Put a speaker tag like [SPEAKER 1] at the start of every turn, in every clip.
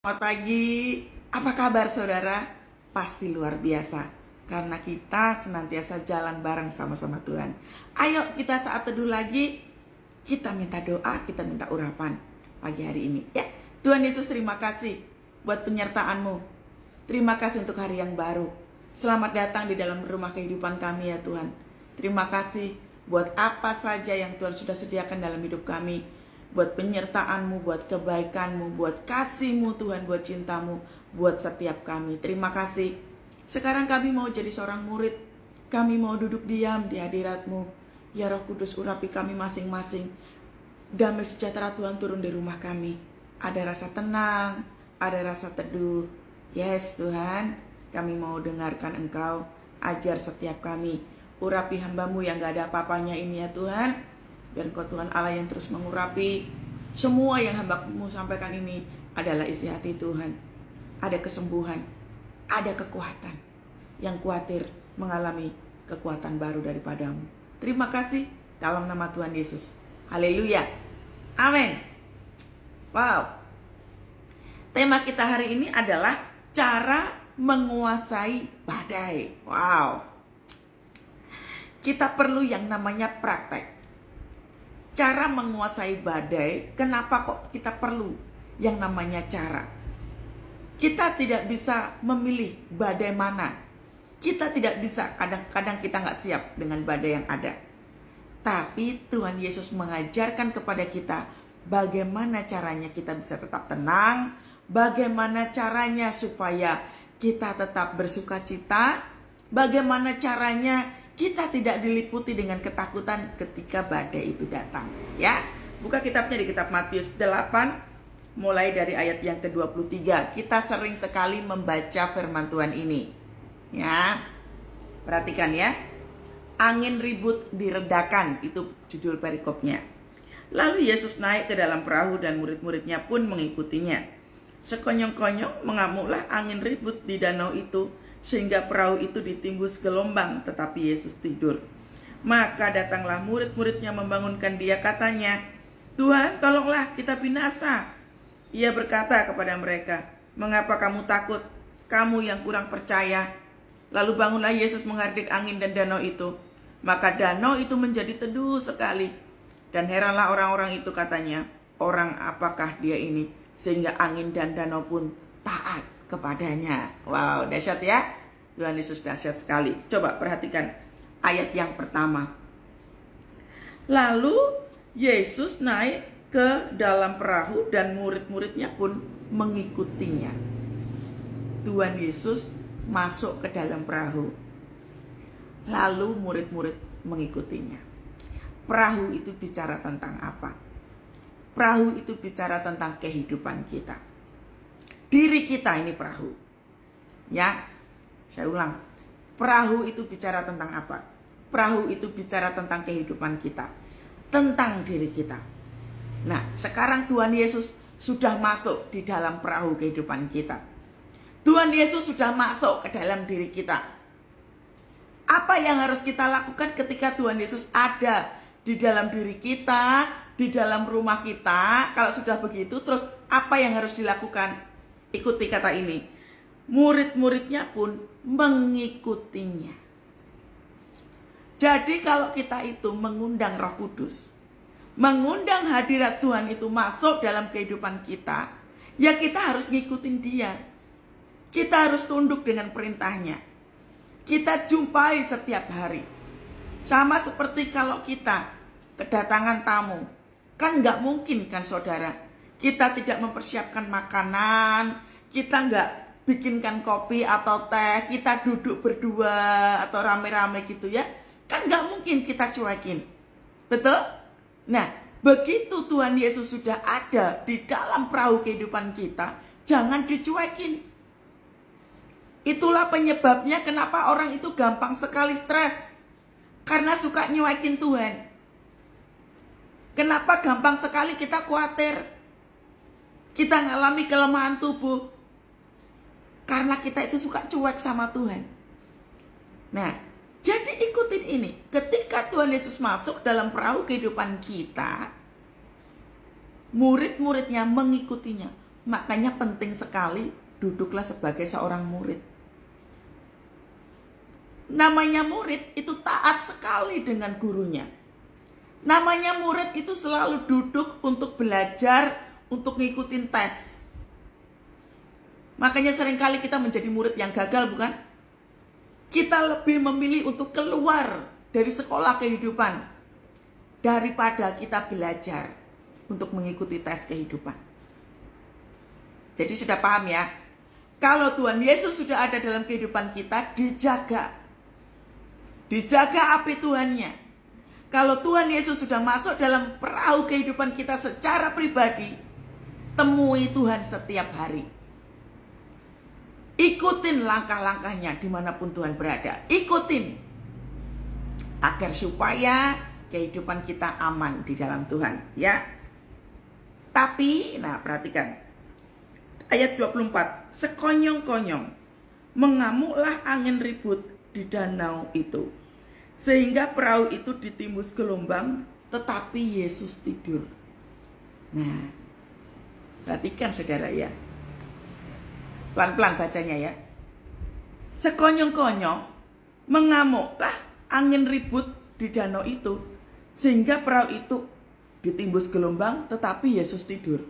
[SPEAKER 1] Selamat pagi, apa kabar saudara? Pasti luar biasa, karena kita senantiasa jalan bareng sama-sama Tuhan. Ayo kita saat teduh lagi, kita minta doa, kita minta urapan pagi hari ini ya. Tuhan Yesus, terima kasih buat penyertaan-Mu. Terima kasih untuk hari yang baru. Selamat datang di dalam rumah kehidupan kami ya Tuhan. Terima kasih buat apa saja yang Tuhan sudah sediakan dalam hidup kami. Buat penyertaan-Mu, buat kebaikan-Mu, buat kasih-Mu Tuhan, buat cinta-Mu, buat setiap kami. Terima kasih. Sekarang kami mau jadi seorang murid. Kami mau duduk diam di hadirat-Mu. Ya Roh Kudus, urapi kami masing-masing. Damai sejahtera Tuhan turun di rumah kami. Ada rasa tenang, ada rasa teduh. Yes Tuhan, kami mau dengarkan Engkau. Ajar setiap kami. Urapi hamba-Mu yang gak ada apa-apanya ini ya Tuhan. Dan Engkau Tuhan Allah yang terus mengurapi. Semua yang hamba-Mu sampaikan ini adalah isi hati Tuhan. Ada kesembuhan, ada kekuatan. Yang khawatir mengalami kekuatan baru daripada-Mu. Terima kasih dalam nama Tuhan Yesus. Haleluya. Amin. Wow. Tema kita hari ini adalah cara menguasai badai. Wow. Kita perlu yang namanya praktek. Cara menguasai badai, kenapa kok kita perlu yang namanya cara? Kita tidak bisa memilih badai mana. Kita tidak bisa, kadang-kadang kita nggak siap dengan badai yang ada. Tapi Tuhan Yesus mengajarkan kepada kita bagaimana caranya kita bisa tetap tenang, bagaimana caranya supaya kita tetap bersuka cita, bagaimana caranya kita tidak diliputi dengan ketakutan ketika badai itu datang. Ya, buka kitabnya di kitab Matius 8, mulai dari ayat yang ke-23. Kita sering sekali membaca firman Tuhan ini. Ya, perhatikan ya. Angin ribut diredakan, itu judul perikopnya. Lalu Yesus naik ke dalam perahu dan murid-muridnya pun mengikutinya. Sekonyong-konyong mengamuklah angin ribut di danau itu, sehingga perahu itu ditimbus gelombang, tetapi Yesus tidur. Maka datanglah murid-muridnya membangunkan dia, katanya, "Tuhan, tolonglah, kita binasa." Ia berkata kepada mereka, "Mengapa kamu takut, kamu yang kurang percaya?" Lalu bangunlah Yesus menghardik angin dan danau itu. Maka danau itu menjadi teduh sekali. Dan heranlah orang-orang itu, katanya, "Orang apakah dia ini, sehingga angin dan danau pun taat kepadanya." Wow, dahsyat ya. Tuhan Yesus dahsyat sekali. Coba perhatikan ayat yang pertama. Lalu Yesus naik ke dalam perahu dan murid-muridnya pun mengikutinya. Tuhan Yesus masuk ke dalam perahu. Lalu murid-murid mengikutinya. Perahu itu bicara tentang apa? Perahu itu bicara tentang kehidupan kita. Diri kita ini perahu. Ya, saya ulang. Perahu itu bicara tentang apa? Perahu itu bicara tentang kehidupan kita. Tentang diri kita. Nah, sekarang Tuhan Yesus sudah masuk di dalam perahu kehidupan kita. Tuhan Yesus sudah masuk ke dalam diri kita. Apa yang harus kita lakukan ketika Tuhan Yesus ada di dalam diri kita, di dalam rumah kita? Kalau sudah begitu, terus apa yang harus dilakukan? Ikuti kata ini. Murid-muridnya pun mengikutinya. Jadi kalau kita itu mengundang Roh Kudus, mengundang hadirat Tuhan itu masuk dalam kehidupan kita, ya kita harus ngikutin dia. Kita harus tunduk dengan perintahnya. Kita jumpai setiap hari. Sama seperti kalau kita kedatangan tamu. Kan nggak mungkin kan saudara, kita tidak mempersiapkan makanan, kita nggak bikinkan kopi atau teh, kita duduk berdua atau rame-rame gitu ya. Kan nggak mungkin kita cuekin. Betul? Nah, begitu Tuhan Yesus sudah ada di dalam perahu kehidupan kita, jangan dicuekin. Itulah penyebabnya kenapa orang itu gampang sekali stres. Karena suka nyuekin Tuhan. Kenapa gampang sekali kita khawatir? Kita ngalami kelemahan tubuh. Karena kita itu suka cuek sama Tuhan. Nah, jadi ikutin ini. Ketika Tuhan Yesus masuk dalam perahu kehidupan kita, murid-muridnya mengikutinya. Makanya penting sekali duduklah sebagai seorang murid. Namanya murid itu taat sekali dengan gurunya. Namanya murid itu selalu duduk untuk belajar, untuk ngikutin tes. Makanya seringkali kita menjadi murid yang gagal, bukan? Kita lebih memilih untuk keluar dari sekolah kehidupan daripada kita belajar untuk mengikuti tes kehidupan. Jadi sudah paham ya? Kalau Tuhan Yesus sudah ada dalam kehidupan kita, dijaga. Dijaga api Tuhannya. Kalau Tuhan Yesus sudah masuk dalam perahu kehidupan kita secara pribadi, temui Tuhan setiap hari. Ikutin langkah-langkahnya dimanapun Tuhan berada. Ikutin. Agar supaya kehidupan kita aman di dalam Tuhan. Ya. Tapi, nah perhatikan. Ayat 24. Sekonyong-konyong mengamuklah angin ribut di danau itu. Sehingga perahu itu ditimbus gelombang, tetapi Yesus tidur. Nah, perhatikan saudara ya. Pelan-pelan bacanya ya. Sekonyong-konyong mengamuklah angin ribut di danau itu, sehingga perahu itu ditimbus gelombang, tetapi Yesus tidur.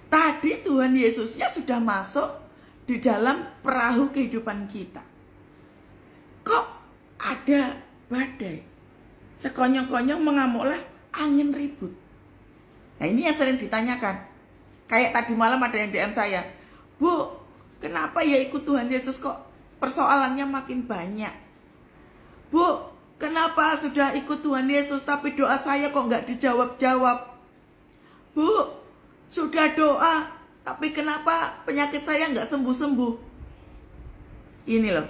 [SPEAKER 1] Tadi Tuhan Yesusnya sudah masuk di dalam perahu kehidupan kita. Kok ada badai? Sekonyong-konyong mengamuklah angin ribut. Nah ini yang sering ditanyakan. Kayak tadi malam ada yang DM saya, Bu, kenapa ya ikut Tuhan Yesus kok persoalannya makin banyak? Bu, kenapa sudah ikut Tuhan Yesus tapi doa saya kok nggak dijawab-jawab? Bu, sudah doa tapi kenapa penyakit saya nggak sembuh-sembuh? Ini loh.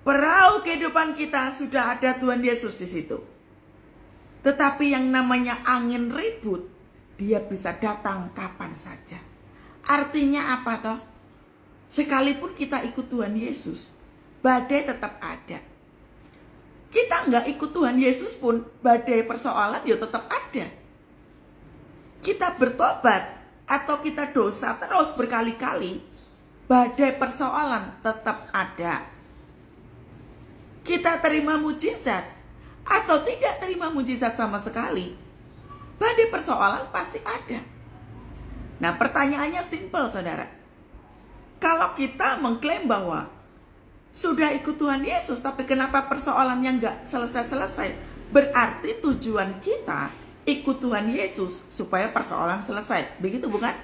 [SPEAKER 1] Perahu kehidupan kita sudah ada Tuhan Yesus di situ. Tetapi yang namanya angin ribut, dia bisa datang kapan saja. Artinya apa toh? Sekalipun kita ikut Tuhan Yesus, badai tetap ada. Kita nggak ikut Tuhan Yesus pun, badai persoalan ya tetap ada. Kita bertobat atau kita dosa terus berkali-kali, badai persoalan tetap ada. Kita terima mujizat atau tidak terima mujizat sama sekali, badai persoalan pasti ada. Nah pertanyaannya simpel saudara. Kalau kita mengklaim bahwa sudah ikut Tuhan Yesus tapi kenapa persoalannya nggak selesai-selesai, berarti tujuan kita ikut Tuhan Yesus supaya persoalan selesai. Begitu bukan?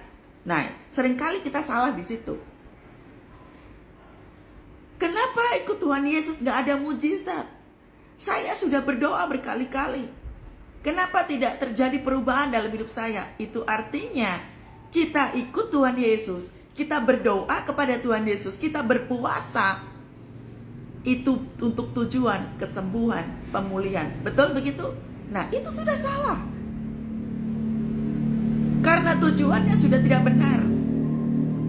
[SPEAKER 1] Nah seringkali kita salah di situ. Kenapa ikut Tuhan Yesus gak ada mujizat? Saya sudah berdoa berkali-kali. Kenapa tidak terjadi perubahan dalam hidup saya? Itu artinya kita ikut Tuhan Yesus, kita berdoa kepada Tuhan Yesus, kita berpuasa. Itu untuk tujuan kesembuhan, pemulihan. Betul begitu? Nah itu sudah salah. Karena tujuannya sudah tidak benar.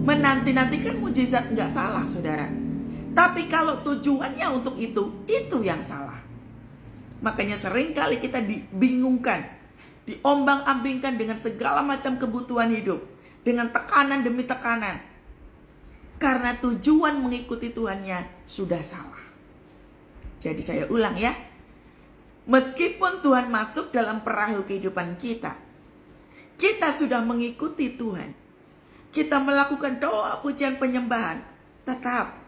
[SPEAKER 1] Menanti-nantikan mujizat gak salah saudara. Tapi kalau tujuannya untuk itu yang salah. Makanya sering kali kita dibingungkan, diombang-ambingkan dengan segala macam kebutuhan hidup, dengan tekanan demi tekanan. Karena tujuan mengikuti Tuhannya sudah salah. Jadi saya ulang ya. Meskipun Tuhan masuk dalam perahu kehidupan kita, kita sudah mengikuti Tuhan, kita melakukan doa, pujian, penyembahan, tetap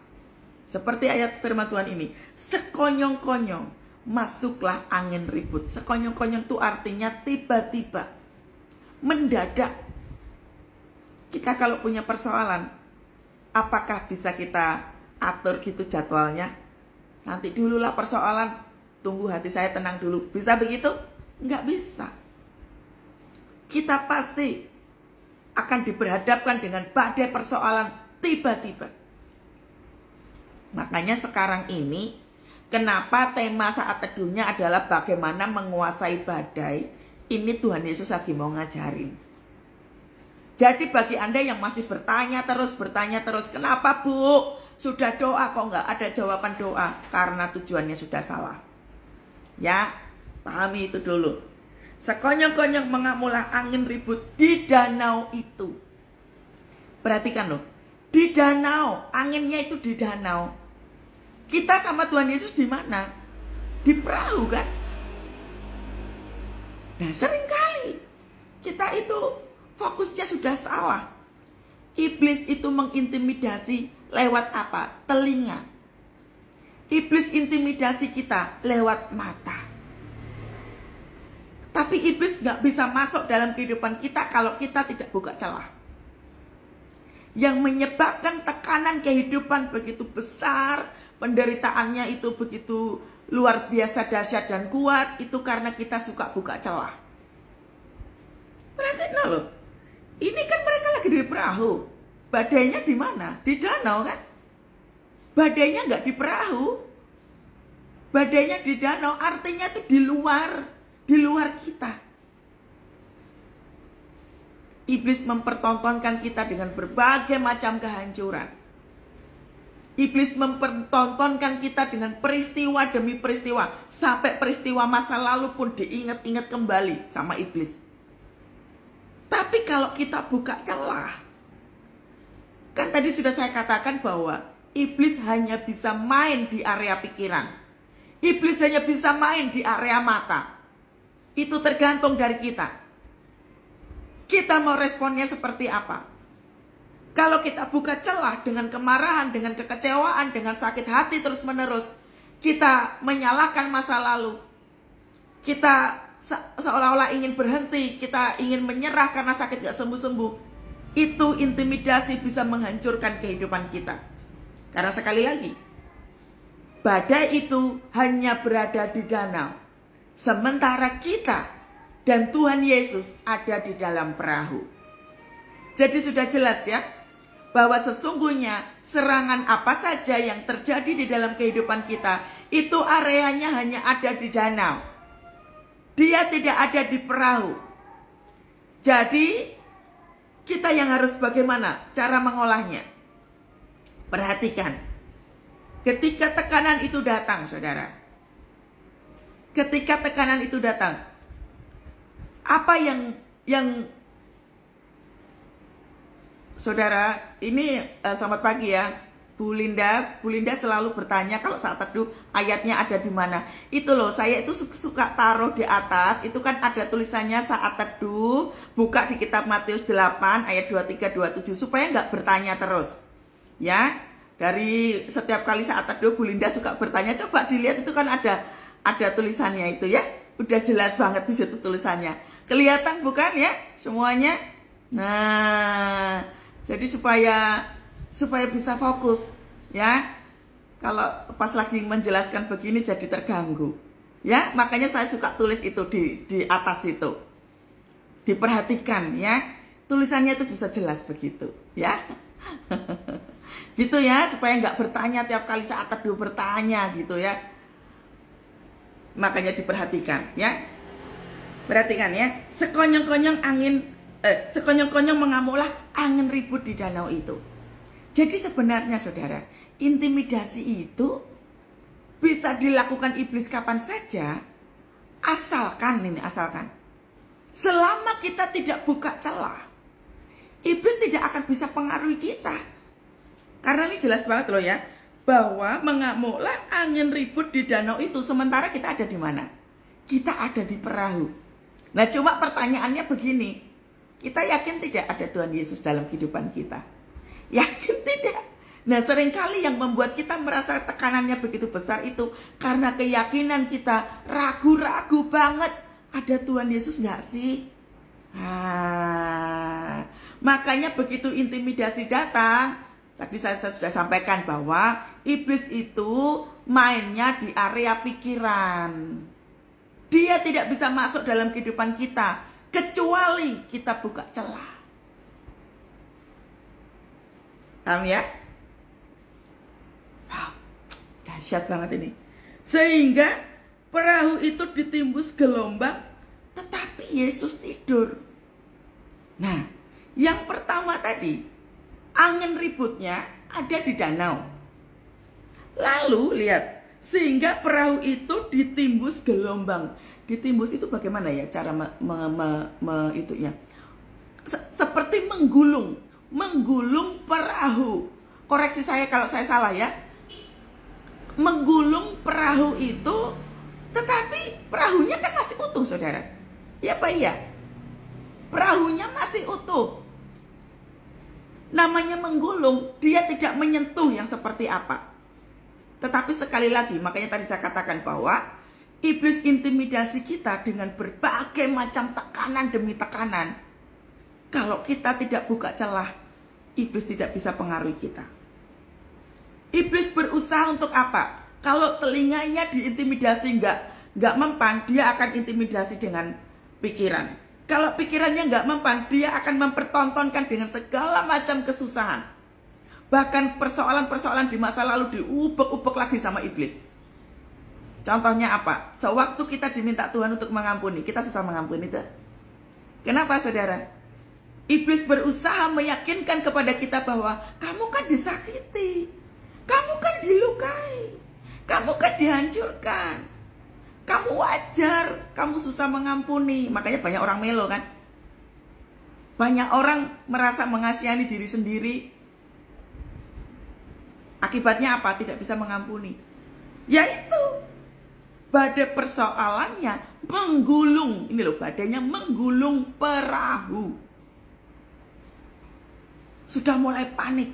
[SPEAKER 1] seperti ayat firman Tuhan ini, sekonyong-konyong masuklah angin ribut. Sekonyong-konyong itu artinya tiba-tiba, mendadak. Kita kalau punya persoalan, apakah bisa kita atur gitu jadwalnya? Nanti dululah persoalan, tunggu hati saya tenang dulu. Bisa begitu? Nggak bisa. Kita pasti akan diberhadapkan dengan badai persoalan tiba-tiba. Makanya sekarang ini, kenapa tema saat teduhnya adalah bagaimana menguasai badai. Ini Tuhan Yesus lagi mau ngajarin. Jadi bagi Anda yang masih bertanya terus, kenapa Bu? Sudah doa kok nggak ada jawaban doa? Karena tujuannya sudah salah. Ya, pahami itu dulu. Sekonyong-konyong mengamulah angin ribut di danau itu. Perhatikan loh, di danau, anginnya itu di danau. Kita sama Tuhan Yesus di mana? Di perahu kan? Nah, seringkali kita itu fokusnya sudah salah. Iblis itu mengintimidasi lewat apa? Telinga. Iblis intimidasi kita lewat mata. Tapi iblis gak bisa masuk dalam kehidupan kita kalau kita tidak buka celah. Yang menyebabkan tekanan kehidupan begitu besar, penderitaannya itu begitu luar biasa dahsyat dan kuat, itu karena kita suka buka celah. Perhatikan loh, ini kan mereka lagi di perahu, badainya di mana? Di danau kan? Badainya nggak di perahu, badainya di danau, artinya itu di luar kita. Iblis mempertontonkan kita dengan berbagai macam kehancuran. Iblis mempertontonkan kita dengan peristiwa demi peristiwa. Sampai peristiwa masa lalu pun diingat-ingat kembali sama iblis. Tapi kalau kita buka celah, kan tadi sudah saya katakan bahwa iblis hanya bisa main di area pikiran. Iblis hanya bisa main di area mata. Itu tergantung dari kita. Kita mau responnya seperti apa? Kalau kita buka celah dengan kemarahan, dengan kekecewaan, dengan sakit hati terus-menerus, kita menyalahkan masa lalu, kita seolah-olah ingin berhenti, kita ingin menyerah karena sakit gak sembuh-sembuh, itu intimidasi bisa menghancurkan kehidupan kita. Karena sekali lagi, badai itu hanya berada di danau, sementara kita dan Tuhan Yesus ada di dalam perahu. Jadi sudah jelas ya, bahwa sesungguhnya serangan apa saja yang terjadi di dalam kehidupan kita, itu areanya hanya ada di danau. Dia tidak ada di perahu. Jadi kita yang harus bagaimana cara mengolahnya? Perhatikan. Ketika tekanan itu datang, saudara. Ketika tekanan itu datang, apa yang saudara, ini selamat pagi ya, Bu Linda selalu bertanya kalau saat teduh ayatnya ada di mana. Itu loh, saya itu suka taruh di atas, itu kan ada tulisannya saat teduh, buka di kitab Matius 8 ayat 23-27 supaya nggak bertanya terus. Ya, dari setiap kali saat teduh Bu Linda suka bertanya, coba dilihat itu kan ada tulisannya itu ya. Udah jelas banget di situ tulisannya. Kelihatan bukan ya semuanya? Nah, jadi supaya bisa fokus ya. Kalau pas lagi menjelaskan begini jadi terganggu. Ya, makanya saya suka tulis itu di atas itu. Diperhatikan ya. Tulisannya itu bisa jelas begitu, ya. Gitu ya, supaya nggak bertanya tiap kali saat teduh bertanya gitu ya. Makanya diperhatikan ya. Perhatikan ya, sekonyong-konyong mengamulah angin ribut di danau itu. Jadi sebenarnya saudara, intimidasi itu bisa dilakukan iblis kapan saja, asalkan selama kita tidak buka celah, iblis tidak akan bisa pengaruhi kita. Karena ini jelas banget loh ya, bahwa mengamulah angin ribut di danau itu, sementara kita ada di mana? Kita ada di perahu. Nah, cuma pertanyaannya begini, kita yakin tidak ada Tuhan Yesus dalam kehidupan kita? Yakin tidak? Nah, seringkali yang membuat kita merasa tekanannya begitu besar itu karena keyakinan kita ragu-ragu banget, ada Tuhan Yesus nggak sih? Makanya begitu intimidasi datang, tadi saya sudah sampaikan bahwa iblis itu mainnya di area pikiran. Dia tidak bisa masuk dalam kehidupan kita kecuali kita buka celah. Paham ya? Wow, dahsyat banget ini. Sehingga perahu itu ditimbus gelombang, tetapi Yesus tidur. Nah, yang pertama tadi, angin ributnya ada di danau. Lalu lihat, Sehingga perahu itu ditimbus gelombang. Ditimbus itu bagaimana ya cara itunya? Seperti menggulung perahu. Koreksi saya kalau saya salah ya. Menggulung perahu itu, tetapi perahunya kan masih utuh, saudara. Ya Pak, iya. Perahunya masih utuh. Namanya menggulung, dia tidak menyentuh yang seperti apa. Tetapi sekali lagi, makanya tadi saya katakan bahwa iblis intimidasi kita dengan berbagai macam tekanan demi tekanan. Kalau kita tidak buka celah, iblis tidak bisa pengaruhi kita. Iblis berusaha untuk apa? Kalau telinganya diintimidasi nggak mempan, dia akan intimidasi dengan pikiran. Kalau pikirannya nggak mempan, dia akan mempertontonkan dengan segala macam kesusahan. Bahkan persoalan-persoalan di masa lalu diubek-ubek lagi sama iblis. Contohnya apa? Sewaktu kita diminta Tuhan untuk mengampuni, kita susah mengampuni itu. Kenapa, saudara? Iblis berusaha meyakinkan kepada kita bahwa kamu kan disakiti, kamu kan dilukai, kamu kan dihancurkan, kamu wajar, kamu susah mengampuni. Makanya banyak orang melo kan. Banyak orang merasa mengasihani diri sendiri. Akibatnya apa? Tidak bisa mengampuni. Yaitu badai persoalannya menggulung. Ini loh, badainya menggulung perahu. Sudah mulai panik.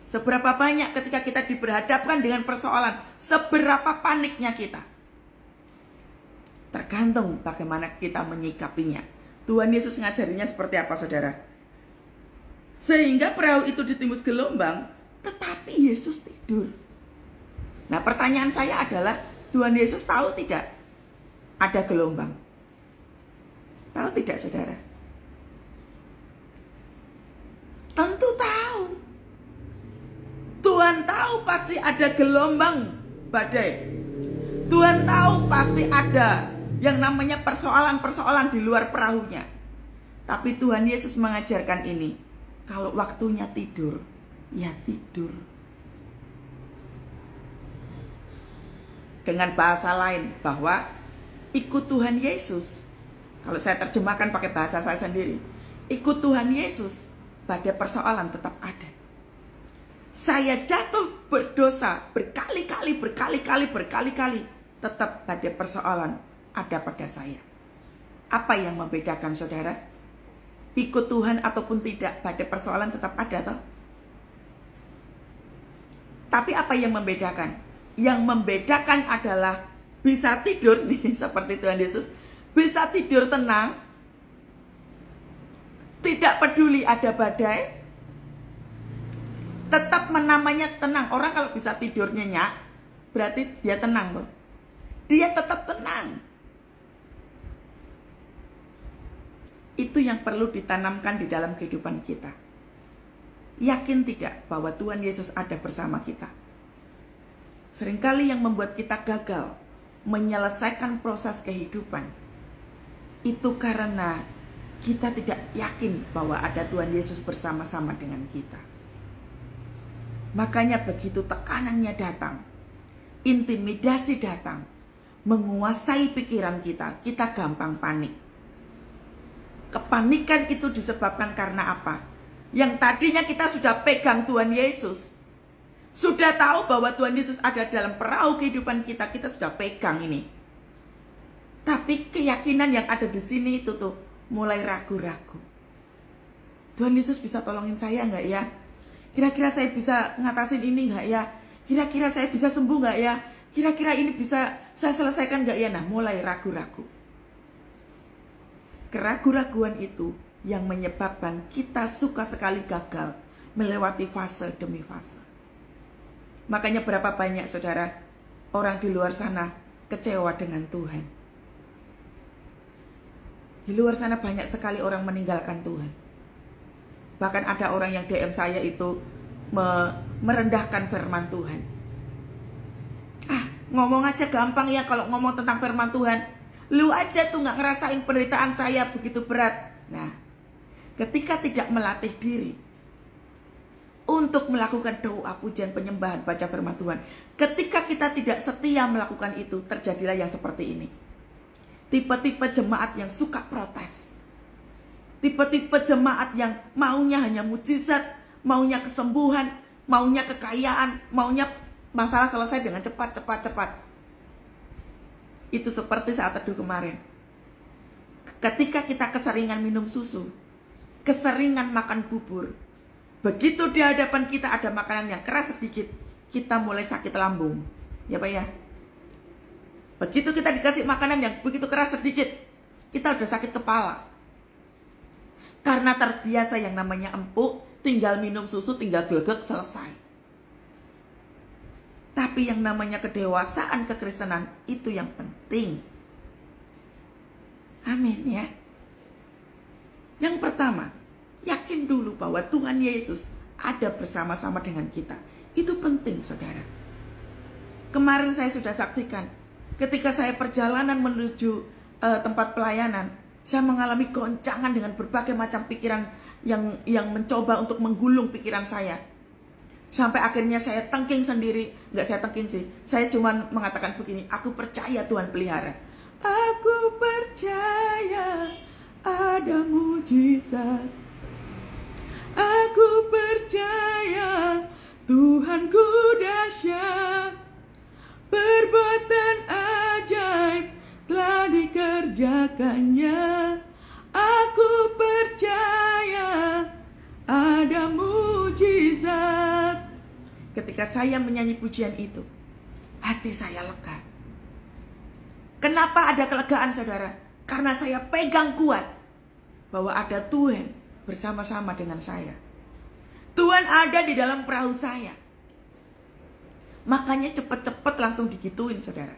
[SPEAKER 1] Seberapa banyak ketika kita diberhadapkan dengan persoalan, seberapa paniknya kita. Tergantung bagaimana kita menyikapinya. Tuhan Yesus ngajarinya seperti apa, saudara? Sehingga perahu itu ditimbus gelombang, tetapi Yesus tidur. Nah, pertanyaan saya adalah, Tuhan Yesus tahu tidak ada gelombang? Tahu tidak, saudara? Tentu tahu. Tuhan tahu pasti ada gelombang badai. Tuhan tahu pasti ada yang namanya persoalan-persoalan di luar perahunya. Tapi Tuhan Yesus mengajarkan ini. Kalau waktunya tidur, ya tidur. Dengan bahasa lain, bahwa ikut Tuhan Yesus. Kalau saya terjemahkan pakai bahasa saya sendiri, ikut Tuhan Yesus, badai persoalan tetap ada. Saya jatuh berdosa berkali-kali, tetap badai persoalan ada pada saya. Apa yang membedakan, saudara? Ikut Tuhan ataupun tidak, badai persoalan tetap ada toh. Tapi apa yang membedakan? Yang membedakan adalah bisa tidur nih, seperti Tuhan Yesus, bisa tidur tenang, tidak peduli ada badai, tetap namanya tenang. Orang kalau bisa tidur nyenyak, berarti dia tenang loh. Dia tetap tenang. Itu yang perlu ditanamkan di dalam kehidupan kita. Yakin tidak bahwa Tuhan Yesus ada bersama kita? Seringkali yang membuat kita gagal menyelesaikan proses kehidupan, itu karena kita tidak yakin bahwa ada Tuhan Yesus bersama-sama dengan kita. Makanya begitu tekanannya datang, intimidasi datang, menguasai pikiran kita, kita gampang panik. Kepanikan itu disebabkan karena apa? Yang tadinya kita sudah pegang Tuhan Yesus, sudah tahu bahwa Tuhan Yesus ada dalam perahu kehidupan kita, kita sudah pegang ini. Tapi keyakinan yang ada di sini itu tuh mulai ragu-ragu. Tuhan Yesus bisa tolongin saya nggak ya? Kira-kira saya bisa ngatasin ini nggak ya? Kira-kira saya bisa sembuh nggak ya? Kira-kira ini bisa saya selesaikan nggak ya? Nah, mulai ragu-ragu. Keraguan-raguan itu yang menyebabkan kita suka sekali gagal melewati fase demi fase. Makanya berapa banyak, saudara, orang di luar sana kecewa dengan Tuhan. Di luar sana banyak sekali orang meninggalkan Tuhan. Bahkan ada orang yang DM saya itu merendahkan firman Tuhan. Ngomong aja gampang ya kalau ngomong tentang firman Tuhan. Lu aja tuh gak ngerasain penderitaan saya begitu berat. Nah, ketika tidak melatih diri, untuk melakukan doa, pujian, penyembahan, baca firman Tuhan. Ketika kita tidak setia melakukan itu, terjadilah yang seperti ini. Tipe-tipe jemaat yang suka protes. Tipe-tipe jemaat yang maunya hanya mujizat, maunya kesembuhan, maunya kekayaan, maunya masalah selesai dengan cepat. Itu seperti saat teduh kemarin. Ketika kita keseringan minum susu, keseringan makan bubur, begitu di hadapan kita ada makanan yang keras sedikit, kita mulai sakit lambung. Ya Pak ya? Begitu kita dikasih makanan yang begitu keras sedikit, kita udah sakit kepala. Karena terbiasa yang namanya empuk, tinggal minum susu, tinggal glegek, selesai. Tapi yang namanya kedewasaan kekristenan, itu yang penting. Amin ya. Yang pertama, yakin dulu bahwa Tuhan Yesus ada bersama-sama dengan kita. Itu penting, saudara. Kemarin saya sudah saksikan, ketika saya perjalanan menuju tempat pelayanan, saya mengalami goncangan dengan berbagai macam pikiran yang mencoba untuk menggulung pikiran saya. Sampai akhirnya saya tengking sendiri. Enggak saya tengking sih, saya cuma mengatakan begini, aku percaya Tuhan pelihara. Aku percaya ada mujizat. Aku percaya Tuhanku dahsyat. Perbuatan ajaib telah dikerjakannya. Aku percaya ada mujizat. Ketika saya menyanyi pujian itu, hati saya lega. Kenapa ada kelegaan, saudara? Karena saya pegang kuat bahwa ada Tuhan bersama-sama dengan saya. Tuhan ada di dalam perahu saya. Makanya cepet-cepet langsung digituin, saudara.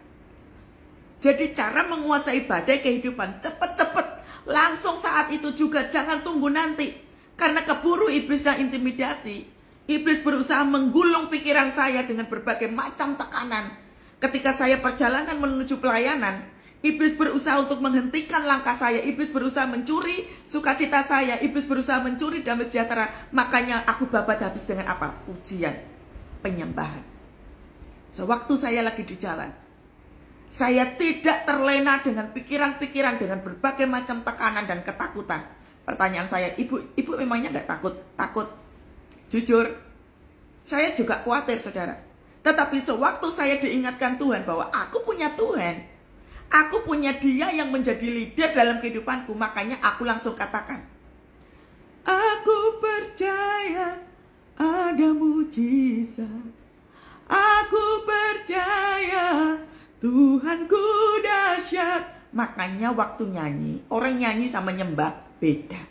[SPEAKER 1] Jadi cara menguasai badai kehidupan, cepet-cepet, langsung saat itu juga, jangan tunggu nanti. Karena keburu iblisnya intimidasi. Iblis berusaha menggulung pikiran saya dengan berbagai macam tekanan. Ketika saya perjalanan menuju pelayanan, iblis berusaha untuk menghentikan langkah saya. Iblis berusaha mencuri sukacita saya. Iblis berusaha mencuri damai sejahtera. Makanya aku babat habis dengan apa? Pujian, penyembahan. Sewaktu saya lagi di jalan, saya tidak terlena dengan pikiran-pikiran, dengan berbagai macam tekanan dan ketakutan. Pertanyaan saya, ibu memangnya nggak takut? Takut. Jujur, saya juga khawatir, saudara. Tetapi sewaktu saya diingatkan Tuhan bahwa aku punya Tuhan, aku punya Dia yang menjadi leader dalam kehidupanku, makanya aku langsung katakan, aku percaya ada mujizat. Aku percaya Tuhanku dahsyat. Makanya waktu nyanyi, orang nyanyi sama nyembah beda.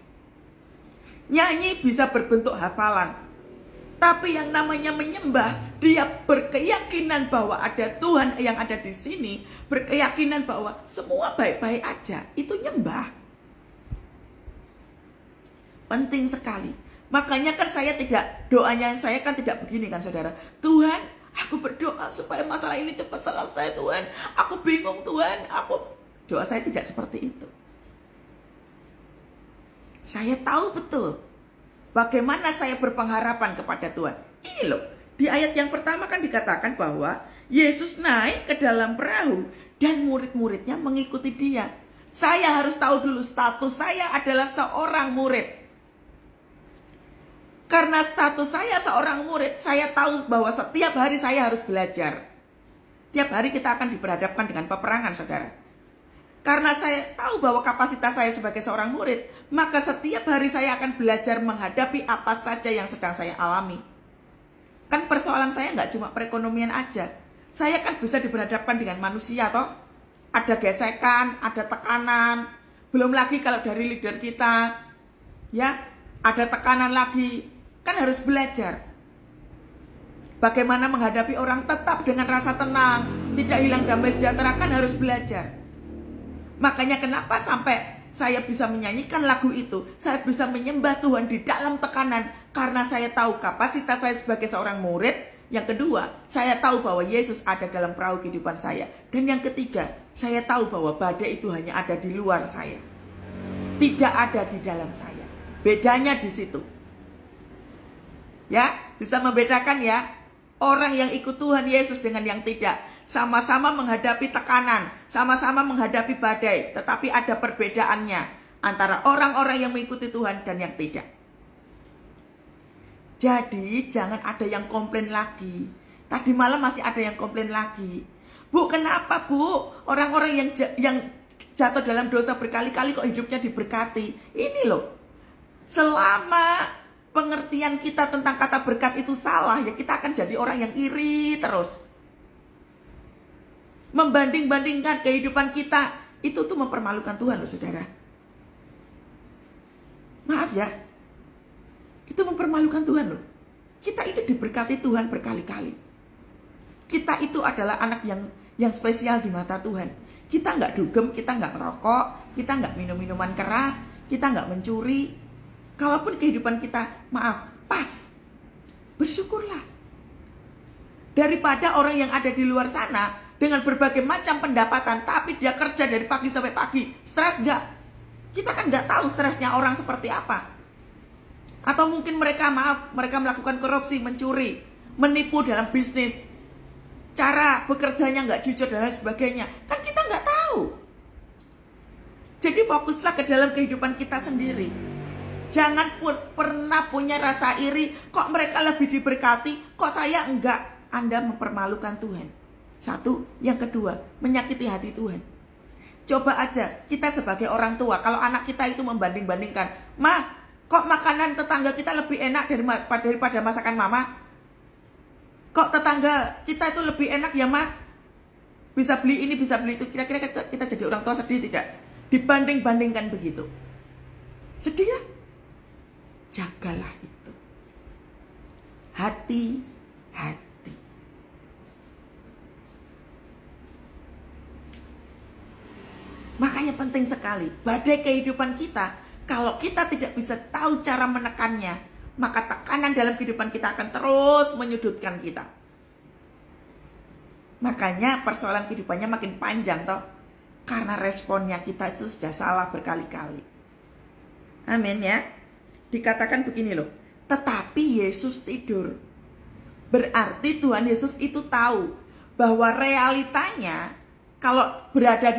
[SPEAKER 1] Nyanyi bisa berbentuk hafalan, tapi yang namanya menyembah, dia berkeyakinan bahwa ada Tuhan yang ada di sini, berkeyakinan bahwa semua baik-baik aja. Itu nyembah. Penting sekali. Makanya kan doanya saya kan tidak begini kan, saudara. Tuhan, aku berdoa supaya masalah ini cepat selesai, Tuhan. Aku bingung, Tuhan. Doa saya tidak seperti itu. Saya tahu betul bagaimana saya berpengharapan kepada Tuhan. Ini loh, di ayat yang pertama kan dikatakan bahwa Yesus naik ke dalam perahu dan murid-muridnya mengikuti Dia. Saya harus tahu dulu status saya adalah seorang murid. Karena status saya seorang murid, saya tahu bahwa setiap hari saya harus belajar. Tiap hari kita akan diperhadapkan dengan peperangan, saudara. Karena saya tahu bahwa kapasitas saya sebagai seorang murid, maka setiap hari saya akan belajar menghadapi apa saja yang sedang saya alami. Kan persoalan saya nggak cuma perekonomian aja. Saya kan bisa diperhadapkan dengan manusia, toh. Ada gesekan, ada tekanan. Belum lagi kalau dari leader kita, ya, ada tekanan lagi. Kan harus belajar. Bagaimana menghadapi orang tetap dengan rasa tenang, tidak hilang damai sejahtera, kan harus belajar. Makanya kenapa sampai saya bisa menyanyikan lagu itu, saya bisa menyembah Tuhan di dalam tekanan, karena saya tahu kapasitas saya sebagai seorang murid. Yang kedua, saya tahu bahwa Yesus ada dalam perahu kehidupan saya. Dan yang ketiga, saya tahu bahwa badai itu hanya ada di luar saya, tidak ada di dalam saya. Bedanya di situ. Ya, bisa membedakan ya. Orang yang ikut Tuhan Yesus dengan yang tidak. Sama-sama menghadapi tekanan, sama-sama menghadapi badai. Tetapi ada perbedaannya antara orang-orang yang mengikuti Tuhan dan yang tidak. Jadi jangan ada yang komplain lagi. Tadi malam masih ada yang komplain lagi. Bu, kenapa Bu? Orang-orang yang jatuh dalam dosa berkali-kali kok hidupnya diberkati. Ini loh. Selama pengertian kita tentang kata berkat itu salah, ya kita akan jadi orang yang iri terus. Membanding-bandingkan kehidupan kita, itu tuh mempermalukan Tuhan loh saudara. Maaf ya, itu mempermalukan Tuhan loh. Kita itu diberkati Tuhan berkali-kali. Kita itu adalah anak yang spesial di mata Tuhan. Kita nggak dugem, kita nggak ngerokok, kita nggak minum minuman keras, kita nggak mencuri. Kalaupun kehidupan kita, maaf, pas, bersyukurlah. Daripada orang yang ada di luar sana dengan berbagai macam pendapatan, tapi dia kerja dari pagi sampai pagi, stres nggak? Kita kan nggak tahu stresnya orang seperti apa. Atau mungkin mereka melakukan korupsi, mencuri, menipu dalam bisnis, cara bekerjanya nggak jujur dan lain sebagainya. Kan kita nggak tahu. Jadi fokuslah ke dalam kehidupan kita sendiri. Jangan pernah punya rasa iri, kok mereka lebih diberkati, kok saya enggak. Anda mempermalukan Tuhan. Satu, yang kedua, menyakiti hati Tuhan. Coba aja, kita sebagai orang tua, kalau anak kita itu membanding-bandingkan, Ma, kok makanan tetangga kita lebih enak daripada masakan mama? Kok tetangga kita itu lebih enak ya, Ma? Bisa beli ini, bisa beli itu. Kira-kira kita jadi orang tua sedih tidak? Dibanding-bandingkan begitu. Sedih ya? Jagalah itu. Hati-hati. Makanya penting sekali, badai kehidupan kita, kalau kita tidak bisa tahu cara menekannya, maka tekanan dalam kehidupan kita akan terus menyudutkan kita. Makanya persoalan kehidupannya makin panjang toh, karena responnya kita itu sudah salah berkali-kali. Amin ya. Dikatakan begini loh, tetapi Yesus tidur. Berarti Tuhan Yesus itu tahu bahwa realitanya kalau berada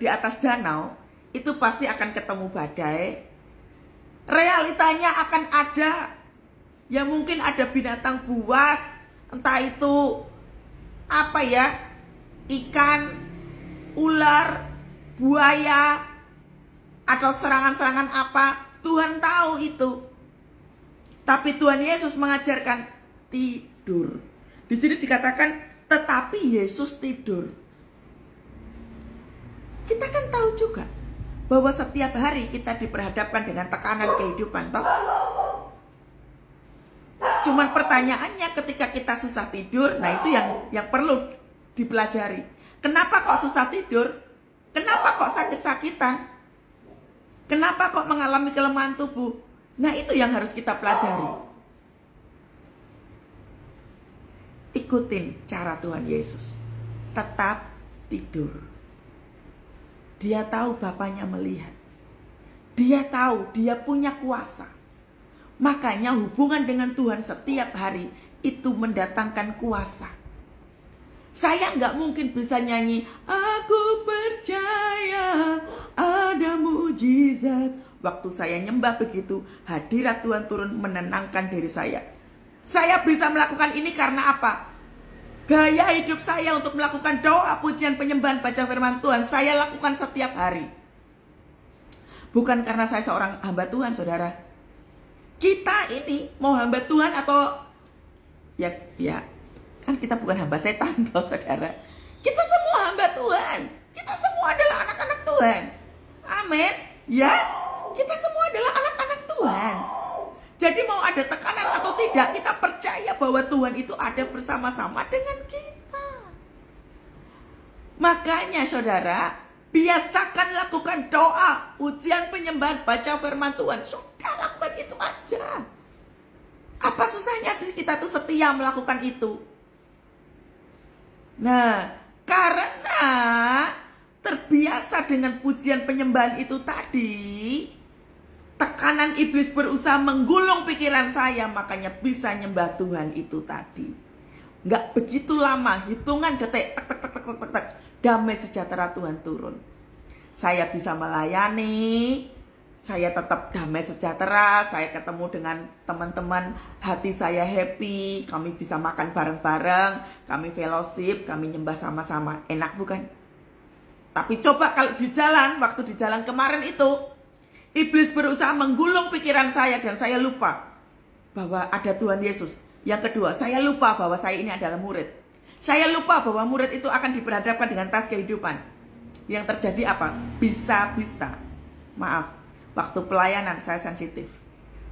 [SPEAKER 1] di atas danau, itu pasti akan ketemu badai. Realitanya akan ada, ya mungkin ada binatang buas, entah itu apa ya, ikan, ular, buaya, atau serangan-serangan apa. Tuhan tahu itu. Tapi Tuhan Yesus mengajarkan tidur. Di sini dikatakan tetapi Yesus tidur. Kita kan tahu juga bahwa setiap hari kita diperhadapkan dengan tekanan kehidupan toh. Cuman pertanyaannya ketika kita susah tidur, nah itu yang perlu dipelajari. Kenapa kok susah tidur? Kenapa kok sakit-sakitan? Kenapa kok mengalami kelemahan tubuh? Nah itu yang harus kita pelajari. Ikutin cara Tuhan Yesus. Tetap tidur. Dia tahu Bapaknya melihat. Dia tahu dia punya kuasa. Makanya hubungan dengan Tuhan setiap hari itu mendatangkan kuasa. Saya nggak mungkin bisa nyanyi, aku percaya ada mujizat. Waktu saya nyembah begitu, hadirat Tuhan turun menenangkan diri saya. Saya bisa melakukan ini karena apa? Gaya hidup saya untuk melakukan doa, pujian, penyembahan, baca firman Tuhan, saya lakukan setiap hari. Bukan karena saya seorang hamba Tuhan, saudara. Kita ini mau hamba Tuhan atau ya kan kita bukan hamba setan loh saudara. Kita semua hamba Tuhan. Kita semua adalah anak-anak Tuhan. Amin. Ya, kita semua adalah anak-anak Tuhan. Jadi mau ada tekanan atau tidak, kita percaya bahwa Tuhan itu ada bersama-sama dengan kita. Makanya saudara, biasakan lakukan doa, ujian, penyembahan, baca firman Tuhan. Sudah, lakukan itu aja. Apa susahnya sih kita tuh setia melakukan itu? Nah, karena terbiasa dengan pujian penyembahan itu tadi, Tekanan iblis berusaha menggulung pikiran saya, makanya bisa nyembah Tuhan itu tadi. Nggak begitu lama, hitungan detik, tek, tek, tek, tek, tek, tek, damai sejahtera Tuhan turun. Saya bisa melayani, saya tetap damai sejahtera, saya ketemu dengan teman-teman, hati saya happy, kami bisa makan bareng-bareng, kami fellowship, kami nyembah sama-sama. Enak bukan? Tapi coba kalau di jalan, waktu di jalan kemarin itu, iblis berusaha menggulung pikiran saya dan saya lupa bahwa ada Tuhan Yesus. Yang kedua, saya lupa bahwa saya ini adalah murid. Saya lupa bahwa murid itu akan diperhadapkan dengan tas kehidupan. Yang terjadi apa? Bisa-bisa. Maaf, waktu pelayanan saya sensitif.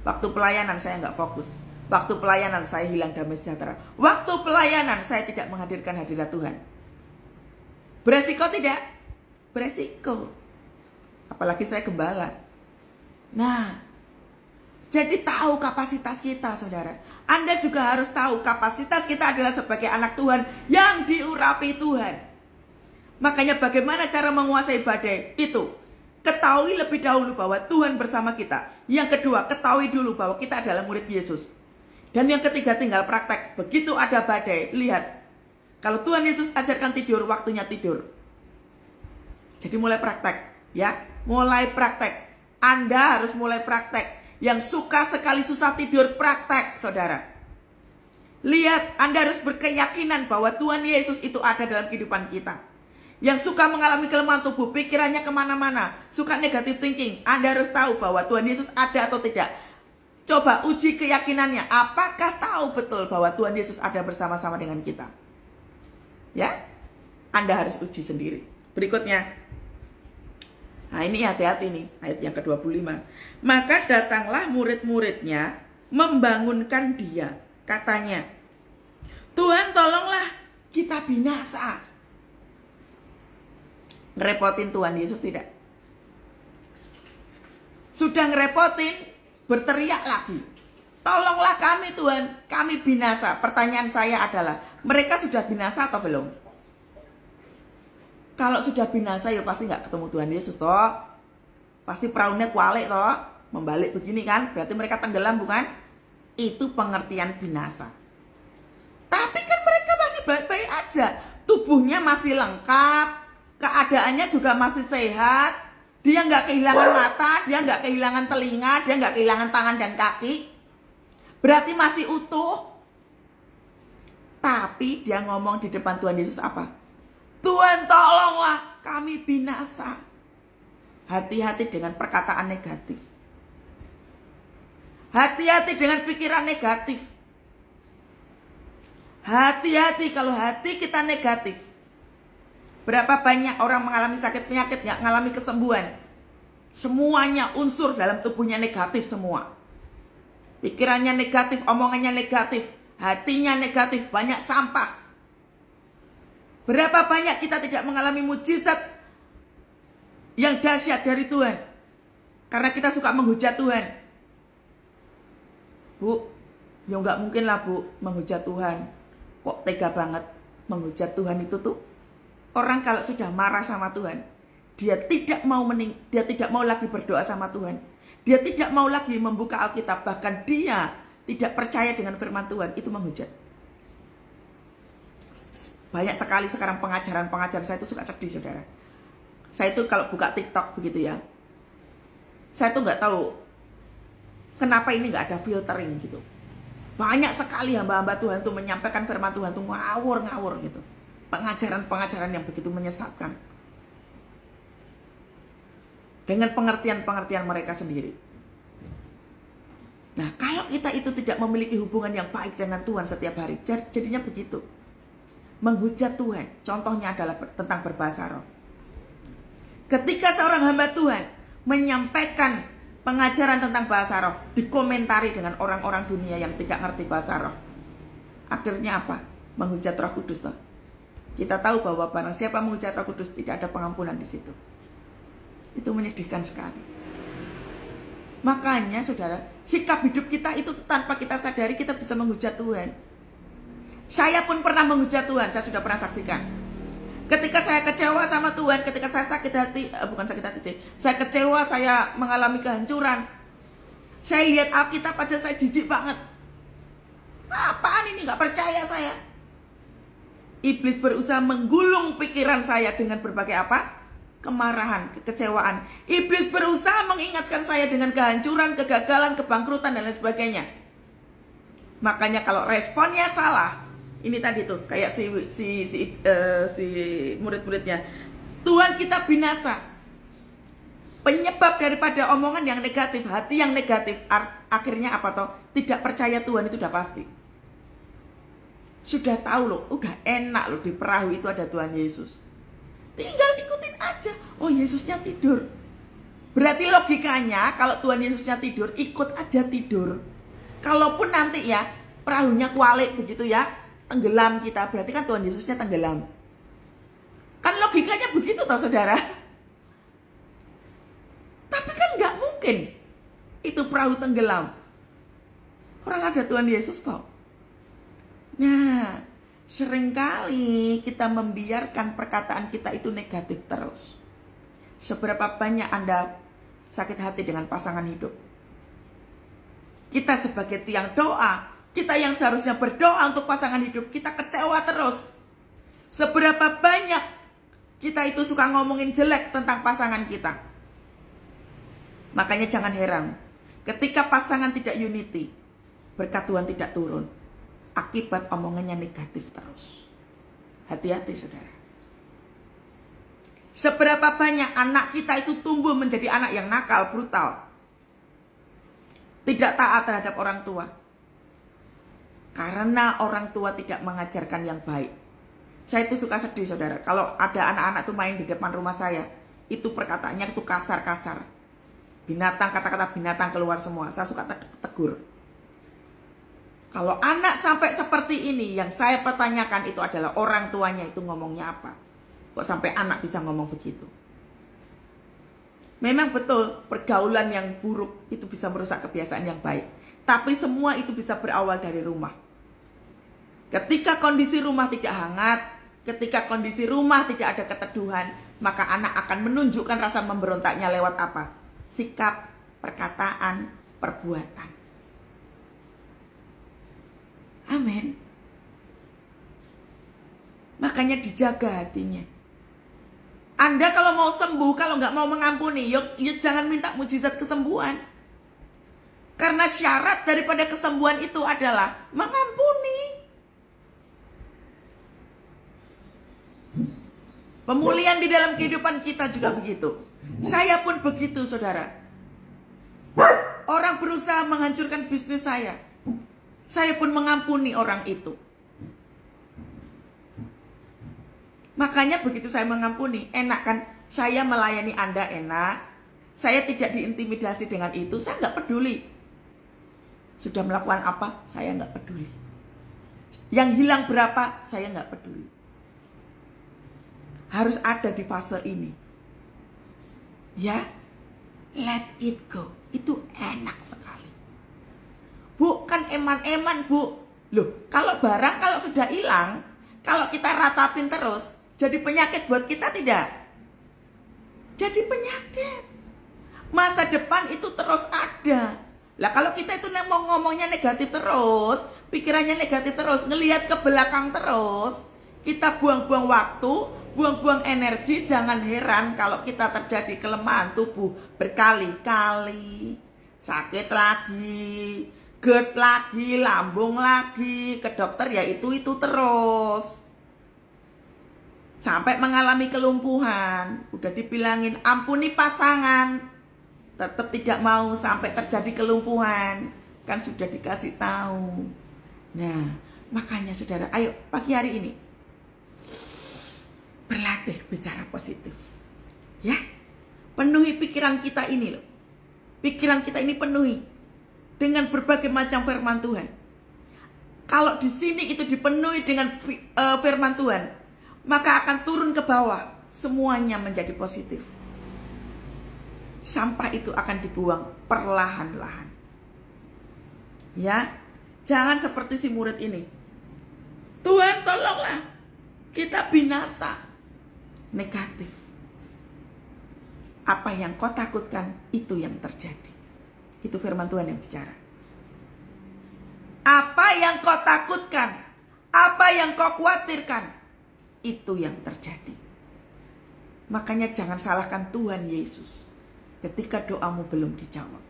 [SPEAKER 1] Waktu pelayanan saya nggak fokus. Waktu pelayanan saya hilang damai sejahtera. Waktu pelayanan saya tidak menghadirkan hadirat Tuhan. Beresiko tidak? Beresiko. Apalagi saya gembala. Nah, jadi tahu kapasitas kita, saudara. Anda juga harus tahu kapasitas kita adalah sebagai anak Tuhan yang diurapi Tuhan. Makanya bagaimana cara menguasai badai? Itu, ketahui lebih dahulu bahwa Tuhan bersama kita. Yang kedua, ketahui dulu bahwa kita adalah murid Yesus. Dan yang ketiga, tinggal praktek. Begitu ada badai, lihat. Kalau Tuhan Yesus ajarkan tidur, waktunya tidur. Jadi mulai praktek, ya. Mulai praktek. Anda harus mulai praktek. Yang suka sekali susah tidur, praktek, saudara. Lihat, Anda harus berkeyakinan bahwa Tuhan Yesus itu ada dalam kehidupan kita. Yang suka mengalami kelemahan tubuh, pikirannya kemana-mana, suka negative thinking, Anda harus tahu bahwa Tuhan Yesus ada atau tidak. Coba uji keyakinannya. Apakah tahu betul bahwa Tuhan Yesus ada bersama-sama dengan kita? Ya, Anda harus uji sendiri. Berikutnya. Nah ini hati-hati nih, ayat yang ke-25. Maka datanglah murid-muridnya membangunkan dia. Katanya, Tuhan tolonglah kita binasa. Ngerepotin Tuhan Yesus tidak? Sudah ngerepotin, berteriak lagi. Tolonglah kami Tuhan, kami binasa. Pertanyaan saya adalah, mereka sudah binasa atau belum? Kalau sudah binasa ya pasti nggak ketemu Tuhan Yesus toh. Pasti perahunya kualik toh. Membalik begini kan. Berarti mereka tenggelam bukan? Itu pengertian binasa. Tapi kan mereka masih baik-baik aja. Tubuhnya masih lengkap. Keadaannya juga masih sehat. Dia nggak kehilangan mata. Dia nggak kehilangan telinga. Dia nggak kehilangan tangan dan kaki. Berarti masih utuh. Tapi dia ngomong di depan Tuhan Yesus apa? Tuhan tolonglah kami binasa. Hati-hati dengan perkataan negatif. Hati-hati dengan pikiran negatif. Hati-hati kalau hati kita negatif. Berapa banyak orang mengalami sakit penyakit gak mengalami kesembuhan? Semuanya unsur dalam tubuhnya negatif semua. Pikirannya negatif, omongannya negatif, hatinya negatif, banyak sampah. Berapa banyak kita tidak mengalami mujizat yang dahsyat dari Tuhan karena kita suka menghujat Tuhan. Bu, ya nggak mungkin lah Bu menghujat Tuhan. Kok tega banget menghujat Tuhan itu tuh? Orang kalau sudah marah sama Tuhan, dia tidak mau lagi berdoa sama Tuhan. Dia tidak mau lagi membuka Alkitab, bahkan dia tidak percaya dengan firman Tuhan, itu menghujat. Banyak sekali sekarang pengajaran saya itu suka sedih, saudara. Saya itu kalau buka TikTok begitu ya, saya tuh nggak tahu kenapa ini nggak ada filtering gitu. Banyak sekali hamba-hamba Tuhan tuh menyampaikan firman Tuhan tuh ngawur gitu. Pengajaran-pengajaran yang begitu menyesatkan. Dengan pengertian-pengertian mereka sendiri. Nah, kalau kita itu tidak memiliki hubungan yang baik dengan Tuhan setiap hari, jadinya begitu. Menghujat Tuhan, contohnya adalah tentang berbahasa roh. Ketika seorang hamba Tuhan menyampaikan pengajaran tentang bahasa roh, dikomentari dengan orang-orang dunia yang tidak ngerti bahasa roh. Akhirnya apa? Menghujat Roh Kudus toh. Kita tahu bahwa barang siapa menghujat Roh Kudus tidak ada pengampunan di situ. Itu menyedihkan sekali. Makanya saudara, sikap hidup kita itu tanpa kita sadari kita bisa menghujat Tuhan. Saya pun pernah menghujat Tuhan, saya sudah pernah saksikan. Ketika saya kecewa sama Tuhan, ketika saya sakit hati, bukan sakit hati sih, saya kecewa, saya mengalami kehancuran, Saya lihat Alkitab aja saya jijik banget. Apaan ini, gak percaya saya. Iblis berusaha menggulung pikiran saya dengan berbagai apa? Kemarahan, kekecewaan. Iblis berusaha mengingatkan saya dengan kehancuran, kegagalan, kebangkrutan, dan lain sebagainya. Makanya kalau responnya salah, ini tadi tuh kayak si murid-muridnya, Tuhan kita binasa. Penyebab daripada omongan yang negatif, hati yang negatif, akhirnya apa toh? Tidak percaya Tuhan, itu udah pasti. Sudah tahu loh, udah enak loh, di perahu itu ada Tuhan Yesus. Tinggal ikutin aja. Oh, Yesusnya tidur. Berarti logikanya kalau Tuhan Yesusnya tidur, ikut aja tidur. Kalaupun nanti ya perahunya kualik begitu ya, tenggelam kita, berarti kan Tuhan Yesusnya tenggelam. Kan logikanya begitu toh saudara. Tapi kan nggak mungkin itu perahu tenggelam. Orang ada Tuhan Yesus kok. Nah, seringkali kita membiarkan perkataan kita itu negatif terus. Seberapa banyak Anda sakit hati dengan pasangan hidup? Kita sebagai tiang doa, kita yang seharusnya berdoa untuk pasangan hidup, kita kecewa terus. Seberapa banyak kita itu suka ngomongin jelek tentang pasangan kita. Makanya jangan heran, ketika pasangan tidak unity, berkat Tuhan tidak turun. Akibat omongannya negatif terus. Hati-hati saudara. Seberapa banyak anak kita itu tumbuh menjadi anak yang nakal, brutal, tidak taat terhadap orang tua. Karena orang tua tidak mengajarkan yang baik. Saya itu suka sedih saudara, kalau ada anak-anak tuh main di depan rumah saya, itu perkataannya itu kasar-kasar. Binatang, kata-kata binatang keluar semua. Saya suka tegur. Kalau anak sampai seperti ini, yang saya pertanyakan itu adalah orang tuanya itu ngomongnya apa? Kok sampai anak bisa ngomong begitu? Memang betul, pergaulan yang buruk itu bisa merusak kebiasaan yang baik. Tapi semua itu bisa berawal dari rumah. Ketika kondisi rumah tidak hangat, ketika kondisi rumah tidak ada keteduhan, maka anak akan menunjukkan rasa memberontaknya lewat apa? Sikap, perkataan, perbuatan. Amin. Makanya dijaga hatinya. Anda kalau mau sembuh, kalau nggak mau mengampuni, yuk jangan minta mujizat kesembuhan. Karena syarat daripada kesembuhan itu adalah mengampuni. Pemulihan di dalam kehidupan kita juga begitu. Saya pun begitu saudara. Orang berusaha menghancurkan bisnis saya pun mengampuni orang itu. Makanya begitu saya mengampuni, enak kan? Saya melayani Anda enak. Saya tidak diintimidasi dengan itu, saya nggak peduli. Sudah melakukan apa, saya nggak peduli. Yang hilang berapa, saya nggak peduli. Harus ada di fase ini. Ya, let it go. Itu enak sekali. Bukan eman-eman, Bu. Loh, kalau barang kalau sudah hilang, kalau kita ratapin terus, jadi penyakit buat kita tidak? Jadi penyakit. Masa depan itu terus ada. Lah kalau kita itu mau ngomongnya negatif terus, pikirannya negatif terus, ngelihat ke belakang terus, kita buang-buang waktu, buang-buang energi. Jangan heran kalau kita terjadi kelemahan tubuh berkali-kali. Sakit lagi, GERD lagi, lambung lagi, ke dokter ya itu terus. Sampai mengalami kelumpuhan, udah dibilangin ampuni pasangan, tetap tidak mau, sampai terjadi kelumpuhan. Kan sudah dikasih tahu. Nah, makanya saudara, ayo pagi hari ini berlatih bicara positif. Ya, penuhi pikiran kita ini loh. Pikiran kita ini penuhi dengan berbagai macam firman Tuhan. Kalau di sini itu dipenuhi dengan firman Tuhan, maka akan turun ke bawah, semuanya menjadi positif. Sampah itu akan dibuang perlahan-lahan. Ya, jangan seperti si murid ini. Tuhan tolonglah, kita binasa. Negatif. Apa yang kau takutkan, itu yang terjadi. Itu firman Tuhan yang bicara. Apa yang kau takutkan, apa yang kau khawatirkan, itu yang terjadi. Makanya jangan salahkan Tuhan Yesus ketika doamu belum dijawab.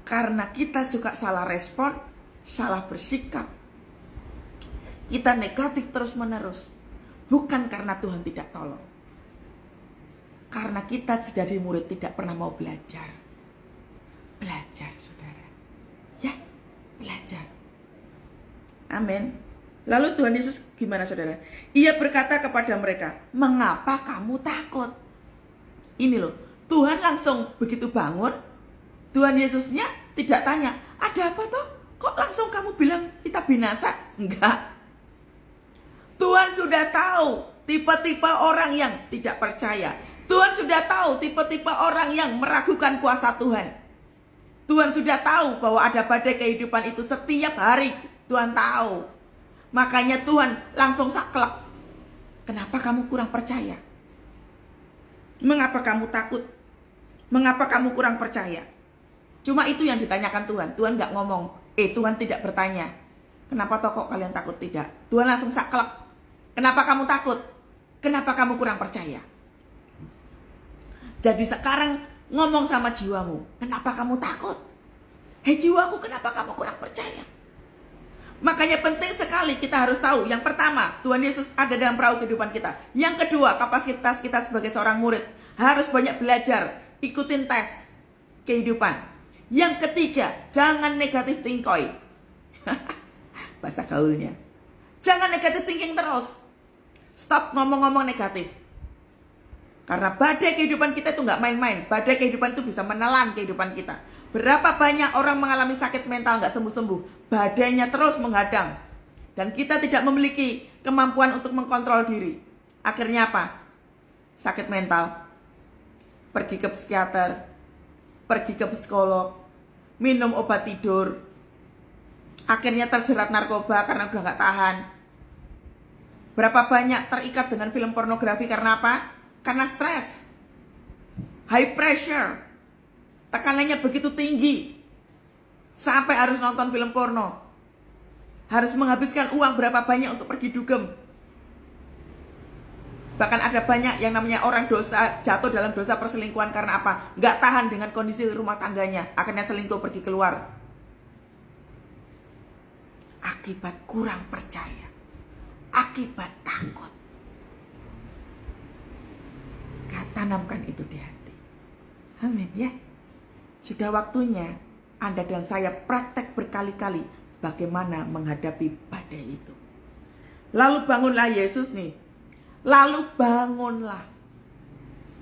[SPEAKER 1] Karena kita suka salah respon, salah bersikap. Kita negatif terus-menerus. Bukan karena Tuhan tidak tolong. Karena kita jadi murid tidak pernah mau belajar. Belajar, saudara. Ya, belajar. Amin. Lalu Tuhan Yesus gimana, saudara? Ia berkata kepada mereka, mengapa kamu takut? Ini loh, Tuhan langsung begitu bangun. Tuhan Yesusnya tidak tanya, ada apa toh? Kok langsung kamu bilang kita binasa? Enggak. Tuhan sudah tahu tipe-tipe orang yang tidak percaya. Tuhan sudah tahu tipe-tipe orang yang meragukan kuasa Tuhan. Tuhan sudah tahu bahwa ada badai kehidupan itu setiap hari. Tuhan tahu. Makanya Tuhan langsung saklek. Kenapa kamu kurang percaya? Mengapa kamu takut? Mengapa kamu kurang percaya? Cuma itu yang ditanyakan Tuhan. Tuhan gak ngomong, Tuhan tidak bertanya, kenapa toh kok kalian takut? Tidak. Tuhan langsung saklek. Kenapa kamu takut? Kenapa kamu kurang percaya? Jadi sekarang ngomong sama jiwamu, kenapa kamu takut? Hei jiwaku, kenapa kamu kurang percaya? Makanya penting sekali kita harus tahu. Yang pertama, Tuhan Yesus ada dalam perahu kehidupan kita. Yang kedua, kapasitas kita sebagai seorang murid harus banyak belajar, ikutin tes kehidupan. Yang ketiga, jangan negatif thinking. Bahasa gaulnya. Jangan negatif thinking terus. Stop ngomong-ngomong negatif. Karena badai kehidupan kita itu nggak main-main. Badai kehidupan itu bisa menelan kehidupan kita. Berapa banyak orang mengalami sakit mental nggak sembuh-sembuh. Badainya terus menghadang. Dan kita tidak memiliki kemampuan untuk mengkontrol diri. Akhirnya apa? Sakit mental. Pergi ke psikiater. Pergi ke psikolog. Minum obat tidur. Akhirnya terjerat narkoba karena udah nggak tahan. Berapa banyak terikat dengan film pornografi karena apa? Karena stres. High pressure. Tekanannya begitu tinggi. Sampai harus nonton film porno. Harus menghabiskan uang berapa banyak untuk pergi dugem. Bahkan ada banyak yang namanya orang dosa, jatuh dalam dosa perselingkuhan karena apa? Nggak tahan dengan kondisi rumah tangganya. Akhirnya selingkuh, pergi keluar. Akibat kurang percaya. Akibat takut. Tanamkan itu di hati. Amin ya. Sudah waktunya Anda dan saya praktek berkali-kali bagaimana menghadapi badai itu. Lalu bangunlah Yesus nih. Lalu bangunlah.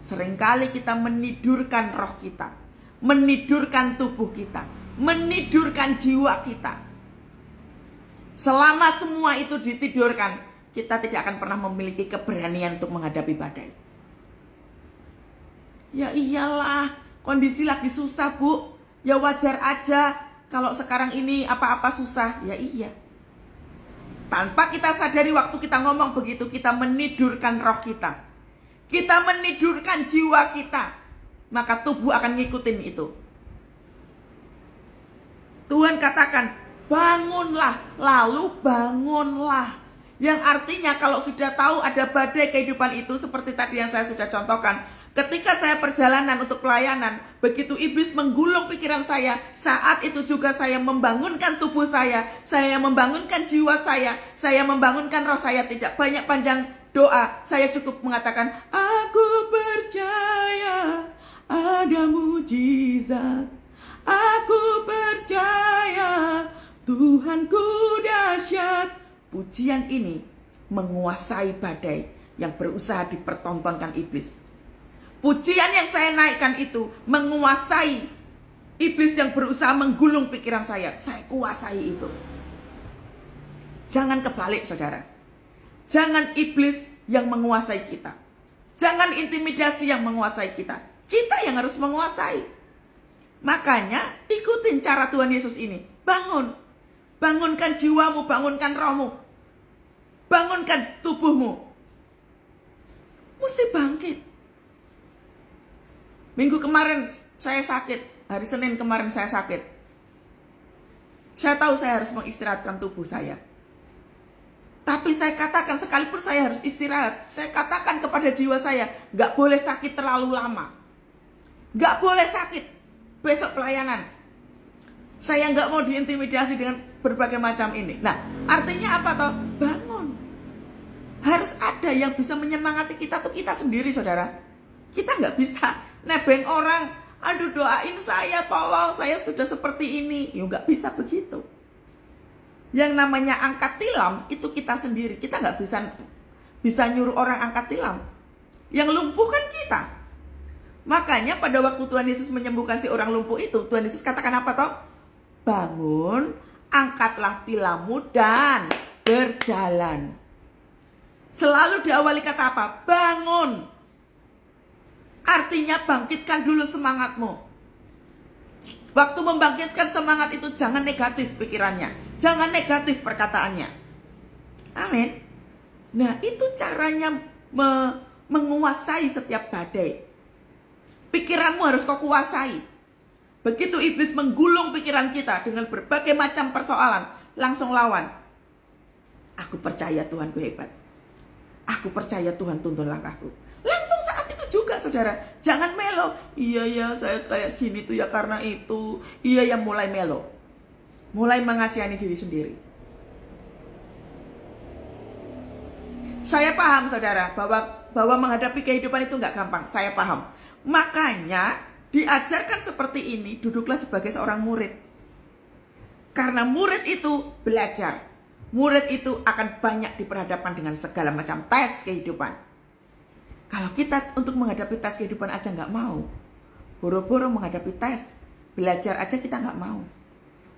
[SPEAKER 1] Seringkali kita menidurkan roh kita, menidurkan tubuh kita, menidurkan jiwa kita. Selama semua itu ditidurkan, kita tidak akan pernah memiliki keberanian untuk menghadapi badai. Ya iyalah, kondisi lagi susah bu. Ya wajar aja kalau sekarang ini apa-apa susah. Ya iya. Tanpa kita sadari waktu kita ngomong begitu, kita menidurkan roh kita. Kita menidurkan jiwa kita. Maka tubuh akan ngikutin itu. Tuhan katakan, bangunlah, lalu bangunlah. Yang artinya kalau sudah tahu ada badai kehidupan itu, seperti tadi yang saya sudah contohkan. Ketika saya perjalanan untuk pelayanan, begitu iblis menggulung pikiran saya, saat itu juga saya membangunkan tubuh saya membangunkan jiwa saya membangunkan roh saya. Tidak banyak panjang doa, saya cukup mengatakan, aku percaya ada mujizat. Aku percaya Tuhanku dahsyat. Pujian ini menguasai badai yang berusaha dipertontonkan iblis. Pujian yang saya naikkan itu menguasai iblis yang berusaha menggulung pikiran saya. Saya kuasai itu. Jangan kebalik, saudara. Jangan iblis yang menguasai kita. Jangan intimidasi yang menguasai kita. Kita yang harus menguasai. Makanya ikutin cara Tuhan Yesus ini. Bangun. Bangunkan jiwamu, bangunkan rohmu. Bangunkan tubuhmu. Mesti bangkit. Minggu kemarin saya sakit. hari Senin kemarin saya sakit. Saya tahu saya harus mengistirahatkan tubuh saya. Tapi saya katakan, sekalipun saya harus istirahat, saya katakan kepada jiwa saya, gak boleh sakit terlalu lama. Gak boleh sakit. Besok pelayanan. Saya gak mau diintimidasi dengan berbagai macam ini. Nah, artinya apa toh? Bangun. Harus ada yang bisa menyemangati kita tuh kita sendiri, saudara. Kita gak bisa nebeng orang, aduh doain saya, tolong saya sudah seperti ini. Ya gak bisa begitu. Yang namanya angkat tilam itu kita sendiri. Kita nggak bisa nyuruh orang angkat tilam. Yang lumpuh kan kita. Makanya pada waktu Tuhan Yesus menyembuhkan si orang lumpuh itu, Tuhan Yesus katakan apa toh? Bangun, angkatlah tilammu dan berjalan. Selalu diawali kata apa? Bangun. Artinya bangkitkan dulu semangatmu. Waktu membangkitkan semangat itu jangan negatif pikirannya. Jangan negatif perkataannya. Amin. Nah, itu caranya menguasai setiap badai. Pikiranmu harus kau kuasai. Begitu iblis menggulung pikiran kita dengan berbagai macam persoalan, langsung lawan. Aku percaya Tuhanku hebat. Aku percaya Tuhan tuntun langkahku. Langsung saat itu juga, saudara. Jangan melo. Iya ya, saya kayak gini tuh ya karena itu. Iya ya, mulai melo. Mulai mengasihani diri sendiri. Saya paham, saudara, bahwa menghadapi kehidupan itu nggak gampang. Saya paham. Makanya diajarkan seperti ini, duduklah sebagai seorang murid. Karena murid itu belajar. Murid itu akan banyak diperhadapkan dengan segala macam tes kehidupan. Kalau kita untuk menghadapi tes kehidupan aja nggak mau, boro-boro menghadapi tes, belajar aja kita nggak mau.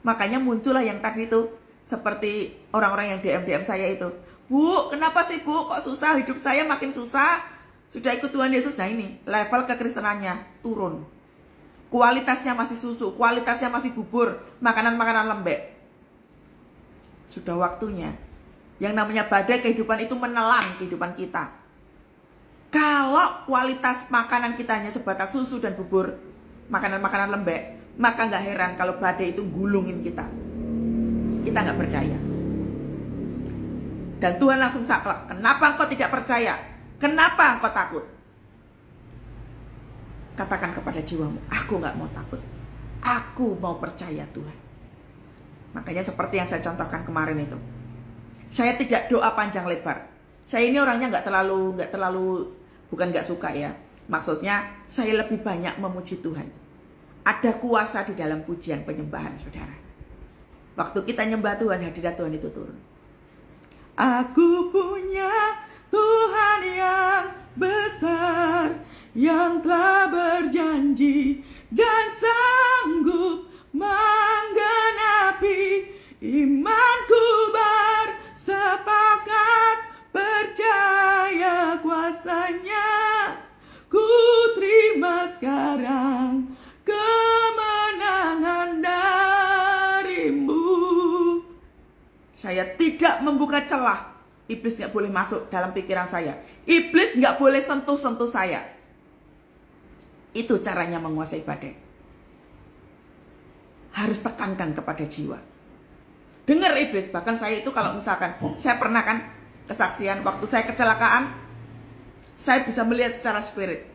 [SPEAKER 1] Makanya muncullah yang tadi itu, seperti orang-orang yang DM saya itu. Bu, kenapa sih bu, kok susah, hidup saya makin susah. Sudah ikut Tuhan Yesus, nah ini, level kekristenannya turun. Kualitasnya masih susu, kualitasnya masih bubur, makanan-makanan lembek. Sudah waktunya. Yang namanya badai kehidupan itu menelan kehidupan kita. Kalau kualitas makanan kita hanya sebatas susu dan bubur, makanan-makanan lembek, maka gak heran kalau badai itu gulungin kita. Kita gak berdaya. Dan Tuhan langsung saklek. Kenapa engkau tidak percaya? Kenapa engkau takut? Katakan kepada jiwamu, aku gak mau takut. Aku mau percaya Tuhan. Makanya seperti yang saya contohkan kemarin itu. Saya tidak doa panjang lebar. Saya ini orangnya gak terlalu, bukan gak suka ya. Maksudnya saya lebih banyak memuji Tuhan. Ada kuasa di dalam pujian penyembahan, saudara. Waktu kita nyembah Tuhan, hadirat Tuhan itu turun. Aku punya Tuhan yang besar, yang telah berjanji dan sanggup menggenapi imanku bersepakat percaya kuasanya. Ku terima sekarang kemenangan darimu. Saya tidak membuka celah. Iblis gak boleh masuk dalam pikiran saya. Iblis gak boleh sentuh-sentuh saya. Itu caranya menguasai badai. Harus tekankan kepada jiwa. Dengar iblis. Bahkan saya itu kalau misalkan, saya pernah kan kesaksian waktu saya kecelakaan, saya bisa melihat secara spirit.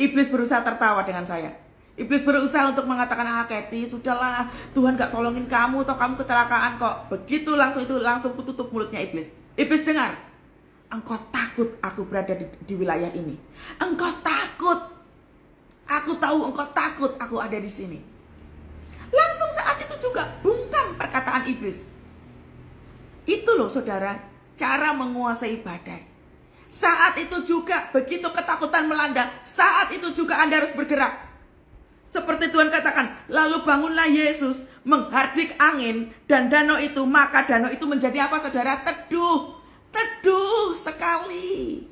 [SPEAKER 1] Iblis berusaha tertawa dengan saya. Iblis berusaha untuk mengatakan, Kathy, sudahlah, Tuhan gak tolongin kamu, atau kamu kecelakaan kok. Begitu langsung tutup mulutnya iblis. Iblis dengar, engkau takut aku berada di wilayah ini. Engkau takut. Aku tahu engkau takut aku ada di sini. Langsung saat itu juga bungkam perkataan iblis. Itu loh saudara, cara menguasai badai. Saat itu juga begitu ketakutan melanda, saat itu juga Anda harus bergerak. Seperti Tuhan katakan, lalu bangunlah Yesus menghardik angin dan danau itu, maka danau itu menjadi apa saudara? Teduh. Teduh sekali.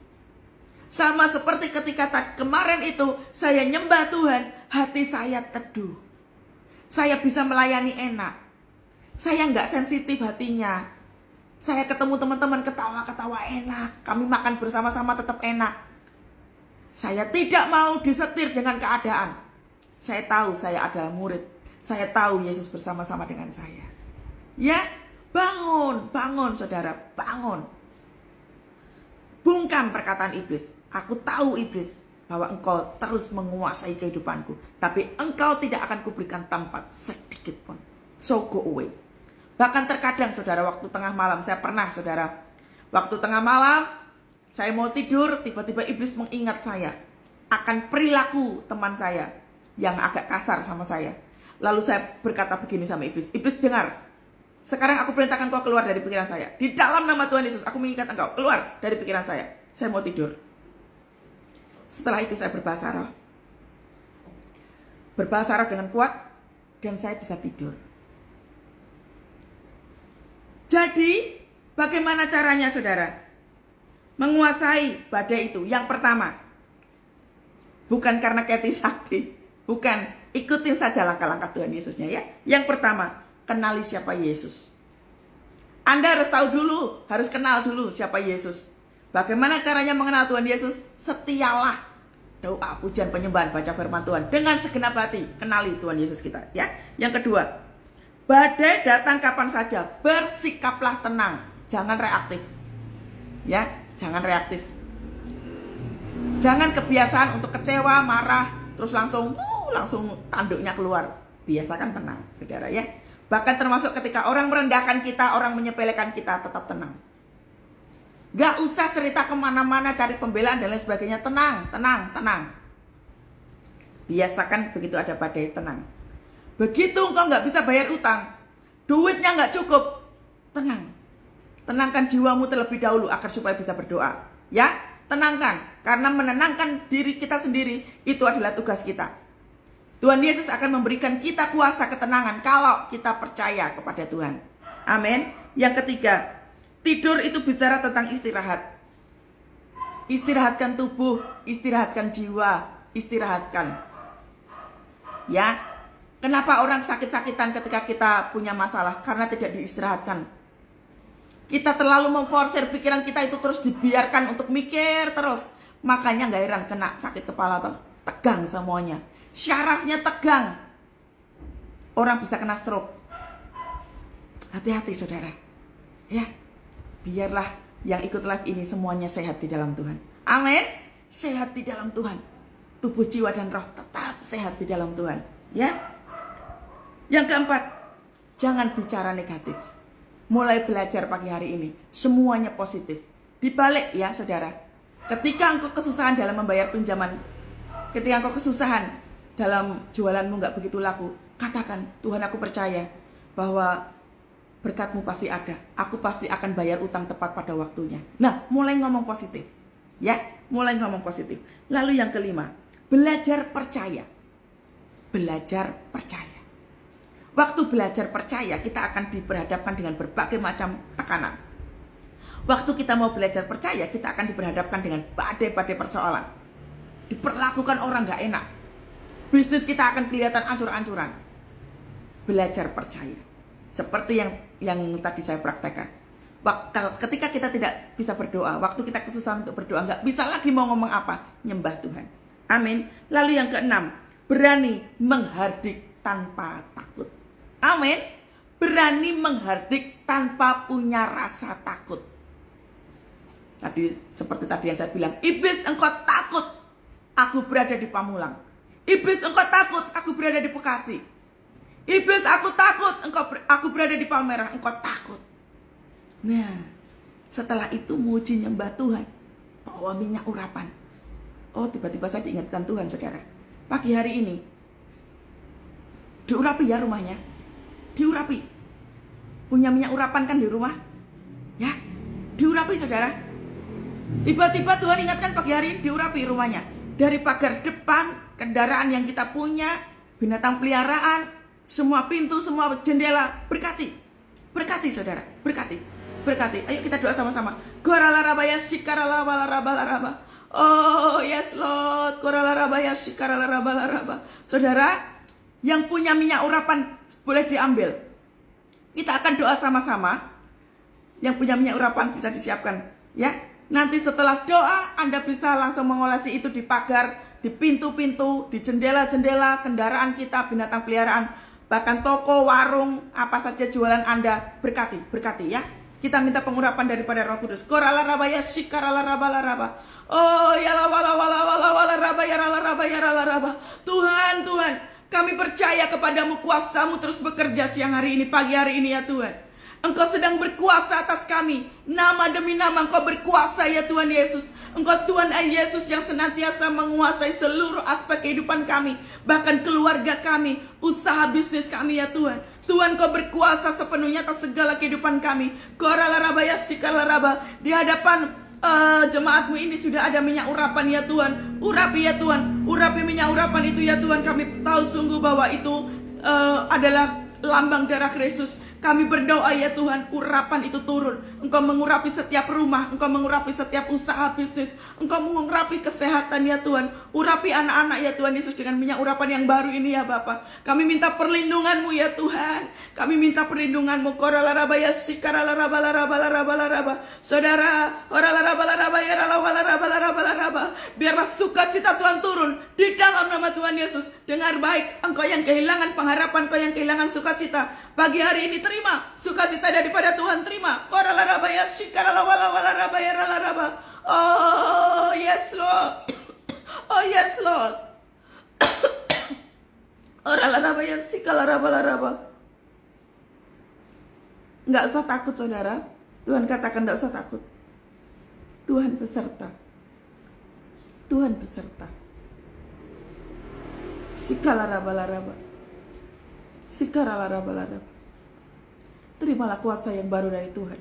[SPEAKER 1] Sama seperti ketika kemarin itu saya nyembah Tuhan, hati saya teduh. Saya bisa melayani enak. Saya nggak sensitif hatinya. Saya ketemu teman-teman ketawa-ketawa enak. Kami makan bersama-sama tetap enak. Saya tidak mau disetir dengan keadaan. Saya tahu saya adalah murid. Saya tahu Yesus bersama-sama dengan saya. Ya, bangun saudara, bangun. Bungkam perkataan iblis. Aku tahu iblis bahwa engkau terus menguasai kehidupanku. Tapi engkau tidak akan kuberikan tempat sedikit pun. So go away. Bahkan terkadang saudara, waktu tengah malam, saya pernah saudara, waktu tengah malam, saya mau tidur, tiba-tiba iblis mengingat saya akan perilaku teman saya yang agak kasar sama saya. Lalu saya berkata begini sama iblis, iblis dengar, sekarang aku perintahkan kau keluar dari pikiran saya. Di dalam nama Tuhan Yesus, aku mengikat engkau, keluar dari pikiran saya. Saya mau tidur. Setelah itu saya berbahasa roh. Berbahasa roh dengan kuat, dan saya bisa tidur. Jadi, bagaimana caranya saudara? Menguasai badai itu. Yang pertama, bukan karena Kathy sakti, bukan, ikutin saja langkah-langkah Tuhan Yesusnya ya. Yang pertama, kenali siapa Yesus. Anda harus tahu dulu, harus kenal dulu siapa Yesus. Bagaimana caranya mengenal Tuhan Yesus? Setialah doa, pujian, penyembahan, baca firman Tuhan dengan segenap hati. Kenali Tuhan Yesus kita ya. Yang kedua, badai datang kapan saja, bersikaplah tenang, jangan reaktif. Ya, jangan reaktif. Jangan kebiasaan untuk kecewa, marah, terus langsung tanduknya keluar. Biasakan tenang, saudara ya. Bahkan termasuk ketika orang merendahkan kita, orang menyepelekan kita, tetap tenang. Gak usah cerita kemana-mana, cari pembelaan dan lain sebagainya. Tenang. Biasakan begitu ada badai, tenang. Begitu engkau gak bisa bayar utang, duitnya gak cukup, tenang. Tenangkan jiwamu terlebih dahulu agar supaya bisa berdoa. Ya, tenangkan. Karena menenangkan diri kita sendiri, itu adalah tugas kita. Tuhan Yesus akan memberikan kita kuasa ketenangan kalau kita percaya kepada Tuhan. Amin. Yang ketiga, tidur itu bicara tentang istirahat. Istirahatkan tubuh, istirahatkan jiwa, istirahatkan. Ya, kenapa orang sakit-sakitan ketika kita punya masalah? Karena tidak diistirahatkan. Kita terlalu memforsir pikiran kita itu terus dibiarkan untuk mikir terus. Makanya gak heran kena sakit kepala, tegang semuanya. Syarafnya tegang. Orang bisa kena stroke. Hati-hati saudara. Ya, biarlah yang ikut live ini semuanya sehat di dalam Tuhan. Amin. Sehat di dalam Tuhan. Tubuh, jiwa, dan roh tetap sehat di dalam Tuhan. Ya. Yang keempat, jangan bicara negatif. Mulai belajar pagi hari ini, semuanya positif. Dibalik ya saudara. Ketika engkau kesusahan dalam membayar pinjaman, ketika engkau kesusahan dalam jualanmu gak begitu laku, katakan, Tuhan aku percaya bahwa berkatmu pasti ada. Aku pasti akan bayar utang tepat pada waktunya. Nah, mulai ngomong positif. Ya, mulai ngomong positif. Lalu yang kelima, belajar percaya. Belajar percaya. Waktu belajar percaya, kita akan diperhadapkan dengan berbagai macam tekanan. Waktu kita mau belajar percaya, kita akan diperhadapkan dengan badai-badai persoalan. Diperlakukan orang gak enak. Bisnis kita akan kelihatan ancur-ancuran. Belajar percaya. Seperti yang tadi saya praktekkan. Ketika kita tidak bisa berdoa, waktu kita kesusahan untuk berdoa, gak bisa lagi mau ngomong apa, nyembah Tuhan. Amin. Lalu yang keenam, berani menghardik tanpa takut. Amin. Berani menghardik tanpa punya rasa takut. Tadi seperti tadi yang saya bilang, iblis engkau takut aku berada di Pamulang. Iblis engkau takut aku berada di Bekasi. Iblis aku takut aku berada di Palmerah. Engkau takut. Nah, setelah itu muji nyembah Tuhan, bawa minyak urapan. Oh, tiba-tiba saya diingatkan Tuhan saudara. Pagi hari ini diurapi ya rumahnya. Diurapi. Punya minyak urapan kan di rumah? Ya, diurapi saudara. Tiba-tiba Tuhan ingatkan pagi hari ini diurapi rumahnya. Dari pagar depan, kendaraan yang kita punya, binatang peliharaan, semua pintu, semua jendela, berkati. Berkati saudara, berkati. Berkati. Ayo kita doa sama-sama. Goralarabaya shikaralabalaraba. Oh yes Lord. Goralarabaya shikaralabalaraba. Saudara, yang punya minyak urapan boleh diambil. Kita akan doa sama-sama. Yang punya minyak urapan bisa disiapkan. Ya. Nanti setelah doa, Anda bisa langsung mengolesi itu di pagar di pintu-pintu, di jendela-jendela kendaraan kita, binatang peliharaan, bahkan toko, warung, apa saja jualan Anda, berkati ya. Kita minta pengurapan daripada Roh Kudus. Korala raba ya shikarala raba la raba. Oh ya la wala wala wala wala raba ya la raba ya la raba. Tuhan, kami percaya kepadamu, kuasamu terus bekerja siang hari ini, pagi hari ini ya Tuhan. Engkau sedang berkuasa atas kami. Nama demi nama Engkau berkuasa ya Tuhan Yesus. Engkau Tuhan Yesus yang senantiasa menguasai seluruh aspek kehidupan kami. Bahkan keluarga kami, usaha bisnis kami ya Tuhan. Tuhan Kau berkuasa sepenuhnya atas segala kehidupan kami. Di hadapan jemaatmu ini sudah ada minyak urapan ya Tuhan. Urapi ya Tuhan. Urapi minyak urapan itu ya Tuhan. Kami tahu sungguh bahwa itu adalah lambang darah Kristus. Kami berdoa ya Tuhan, urapan itu turun. Engkau mengurapi setiap rumah, Engkau mengurapi setiap usaha bisnis, Engkau mengurapi kesehatan ya Tuhan. Urapi anak-anak ya Tuhan Yesus dengan minyak urapan yang baru ini ya Bapa. Kami minta perlindungan-Mu ya Tuhan. Kami minta perlindungan-Mu. Saudara, biarlah sukacita Tuhan turun di dalam nama Tuhan Yesus. Dengar baik, engkau yang kehilangan pengharapan, engkau yang kehilangan sukacita, pagi hari ini terima sukacita daripada Tuhan, terima. Oh yes Lord. Oh yes Lord. Nggak usah takut saudara. Tuhan katakan nggak usah takut. Tuhan beserta. Tuhan beserta. Terimalah kuasa yang baru dari Tuhan.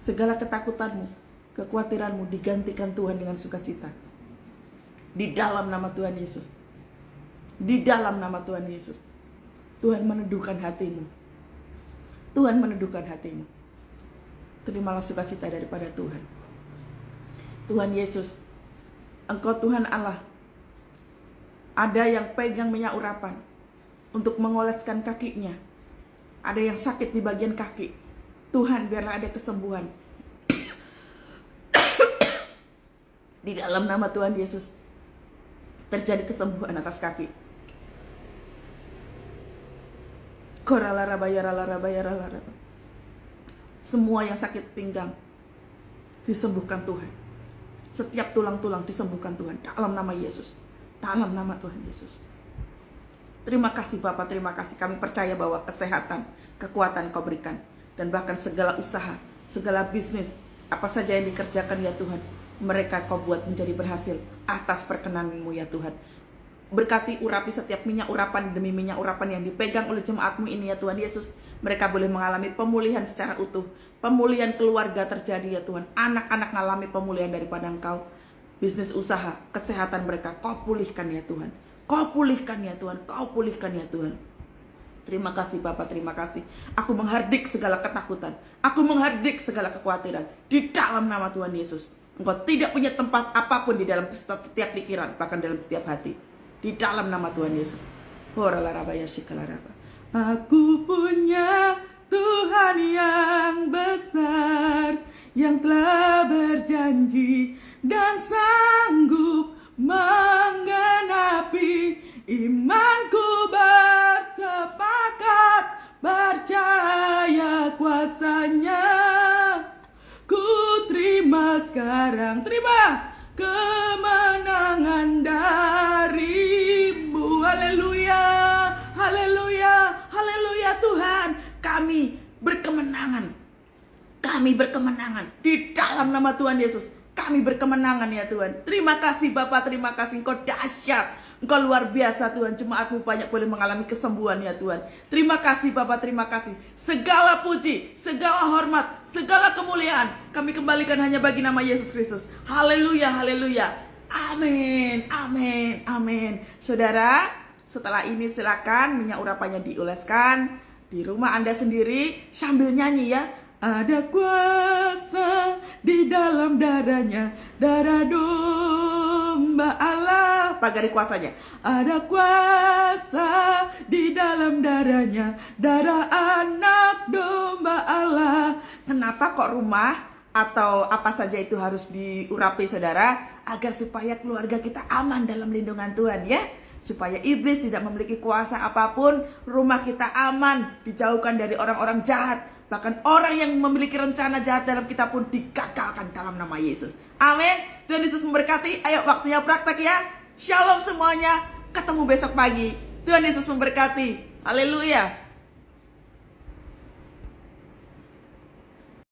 [SPEAKER 1] Segala ketakutanmu, kekhawatiranmu digantikan Tuhan dengan sukacita. Di dalam nama Tuhan Yesus. Di dalam nama Tuhan Yesus. Tuhan meneduhkan hatimu. Tuhan meneduhkan hatimu. Terimalah sukacita daripada Tuhan. Tuhan Yesus, Engkau Tuhan Allah. Ada yang pegang minyak urapan untuk mengoleskan kakinya. Ada yang sakit di bagian kaki. Tuhan, biarlah ada kesembuhan. Di dalam nama Tuhan Yesus, terjadi kesembuhan atas kaki. Semua yang sakit pinggang disembuhkan Tuhan. Setiap tulang-tulang disembuhkan Tuhan dalam nama Yesus. Dalam nama Tuhan Yesus. Terima kasih Bapak, terima kasih. Kami percaya bahwa kesehatan, kekuatan Kau berikan. Dan bahkan segala usaha, segala bisnis, apa saja yang dikerjakan ya Tuhan, mereka Kau buat menjadi berhasil atas perkenan-Mu ya Tuhan. Berkati, urapi setiap minyak urapan demi minyak urapan yang dipegang oleh jemaat-Mu ini ya Tuhan Yesus. Mereka boleh mengalami pemulihan secara utuh. Pemulihan keluarga terjadi ya Tuhan. Anak-anak mengalami pemulihan daripada Engkau. Bisnis usaha, kesehatan mereka Kau pulihkan ya Tuhan. Kau pulihkan ya Tuhan. Kau pulihkan ya Tuhan. Terima kasih Bapak, terima kasih. Aku menghardik segala ketakutan. Aku menghardik segala kekhawatiran. Di dalam nama Tuhan Yesus. Engkau tidak punya tempat apapun di dalam setiap pikiran. Bahkan dalam setiap hati. Di dalam nama Tuhan Yesus. Aku punya Tuhan yang besar, yang telah berjanji dan sanggup menggenapi. Imanku bersepakat, percaya kuasanya. Ku terima sekarang, terima kemenangan darimu. Haleluya, haleluya, haleluya Tuhan. Kami berkemenangan. Kami berkemenangan di dalam nama Tuhan Yesus. Kami berkemenangan ya Tuhan. Terima kasih Bapak, terima kasih. Engkau dahsyat, Engkau luar biasa Tuhan. Jemaat-Mu banyak boleh mengalami kesembuhan ya Tuhan. Terima kasih Bapak, terima kasih. Segala puji, segala hormat, segala kemuliaan kami kembalikan hanya bagi nama Yesus Kristus. Haleluya, haleluya. Amin, amin, amin. Saudara, setelah ini silakan minyak urapannya dioleskan di rumah Anda sendiri sambil nyanyi ya. Ada kuasa di dalam darahnya, darah domba Allah. Pagari kuasanya. Ada kuasa di dalam darahnya, darah anak domba Allah. Kenapa kok rumah atau apa saja itu harus diurapi saudara, agar supaya keluarga kita aman dalam lindungan Tuhan ya. Supaya iblis tidak memiliki kuasa apapun, rumah kita aman, dijauhkan dari orang-orang jahat. Bahkan orang yang memiliki rencana jahat dalam kita pun digagalkan dalam nama Yesus. Amin. Tuhan Yesus memberkati. Ayo waktunya praktek ya. Shalom semuanya. Ketemu besok pagi. Tuhan Yesus memberkati. Haleluya.